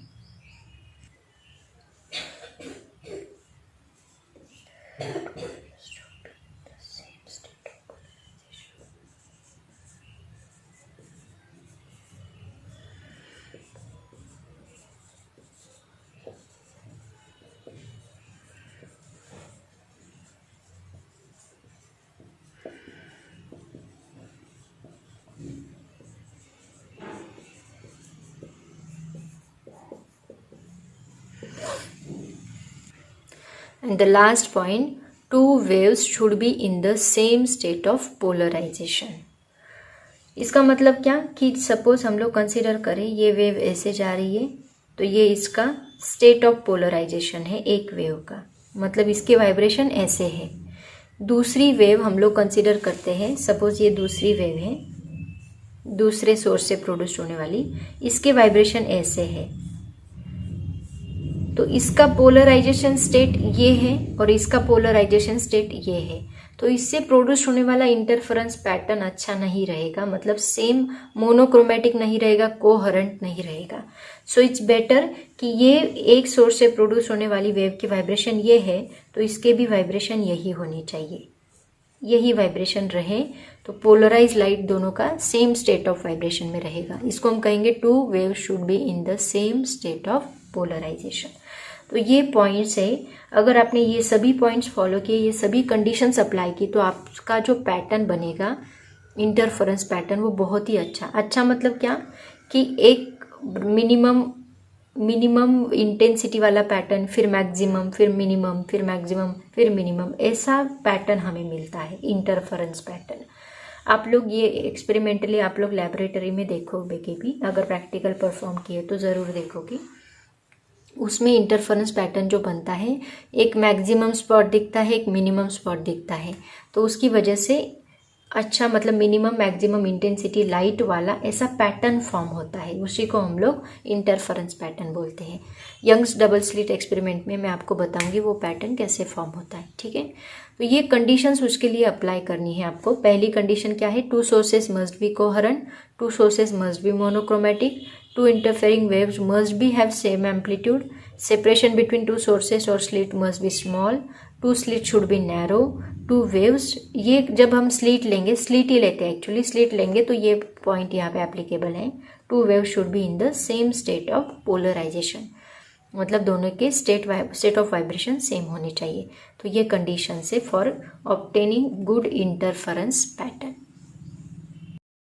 Speaker 1: And the last point, two waves should be in the same state of polarization. इसका मतलब क्या कि सपोज हम लोग कंसिडर करें ये वेव ऐसे जा रही है, तो ये इसका स्टेट ऑफ पोलराइजेशन है एक वेव का, मतलब इसके वाइब्रेशन ऐसे है। दूसरी वेव हम लोग कंसिडर करते हैं, सपोज ये दूसरी वेव है, दूसरे सोर्स से प्रोड्यूस होने वाली, इसके वाइब्रेशन ऐसे है। तो इसका पोलराइजेशन स्टेट ये है और इसका पोलराइजेशन स्टेट ये है। तो इससे प्रोड्यूस होने वाला इंटरफेरेंस पैटर्न अच्छा नहीं रहेगा, मतलब सेम मोनोक्रोमेटिक नहीं रहेगा, कोहेरेंट नहीं रहेगा। सो इट्स बेटर कि ये एक सोर्स से प्रोड्यूस होने वाली वेव की वाइब्रेशन ये है, तो इसके भी वाइब्रेशन यही होनी चाहिए, यही वाइब्रेशन रहे, तो पोलराइज लाइट दोनों का सेम स्टेट ऑफ वाइब्रेशन में रहेगा। इसको हम कहेंगे two wave should be in the same state of polarisation. तो ये पॉइंट्स है, अगर आपने ये सभी पॉइंट्स फॉलो किए, ये सभी कंडीशंस अप्लाई की, तो आपका जो पैटर्न बनेगा इंटरफेरेंस पैटर्न, वो बहुत ही अच्छा मतलब क्या कि एक मिनिमम इंटेंसिटी वाला पैटर्न, फिर मैक्सिमम, फिर मिनिमम, फिर मैक्सिमम, फिर मिनिमम, ऐसा पैटर्न हमें मिलता है इंटरफेरेंस पैटर्न। आप लोग ये एक्सपेरिमेंटली आप लोग लैबोरेटरी में देखोगे कि भी, अगर प्रैक्टिकल परफॉर्म किए तो ज़रूर देखोगे, उसमें इंटरफेरेंस पैटर्न जो बनता है, एक मैक्सिमम स्पॉट दिखता है, एक मिनिमम स्पॉट दिखता है। तो उसकी वजह से अच्छा, मतलब मिनिमम मैक्सिमम इंटेंसिटी लाइट वाला ऐसा पैटर्न फॉर्म होता है, उसी को हम लोग इंटरफेरेंस पैटर्न बोलते हैं। यंग्स डबल स्लिट एक्सपेरिमेंट में मैं आपको बताऊंगी वो पैटर्न कैसे फॉर्म होता है, ठीक है। तो ये कंडीशंस उसके लिए अप्लाई करनी है आपको। पहली कंडीशन क्या है, to sources must B coherent, to sources must be monochromatic, two interfering waves must be have same amplitude, separation between two sources or slit must be small, two slit should be narrow, two waves, ये जब हम slit लेंगे, slit ही लेते हैं actually, slit लेंगे तो ये point यहाँ पे एप्लीकेबल है। Two waves should be in the same state of polarization, मतलब दोनों के स्टेट ऑफ वाइब्रेशन सेम होनी चाहिए। तो ये कंडीशन है for obtaining good interference pattern.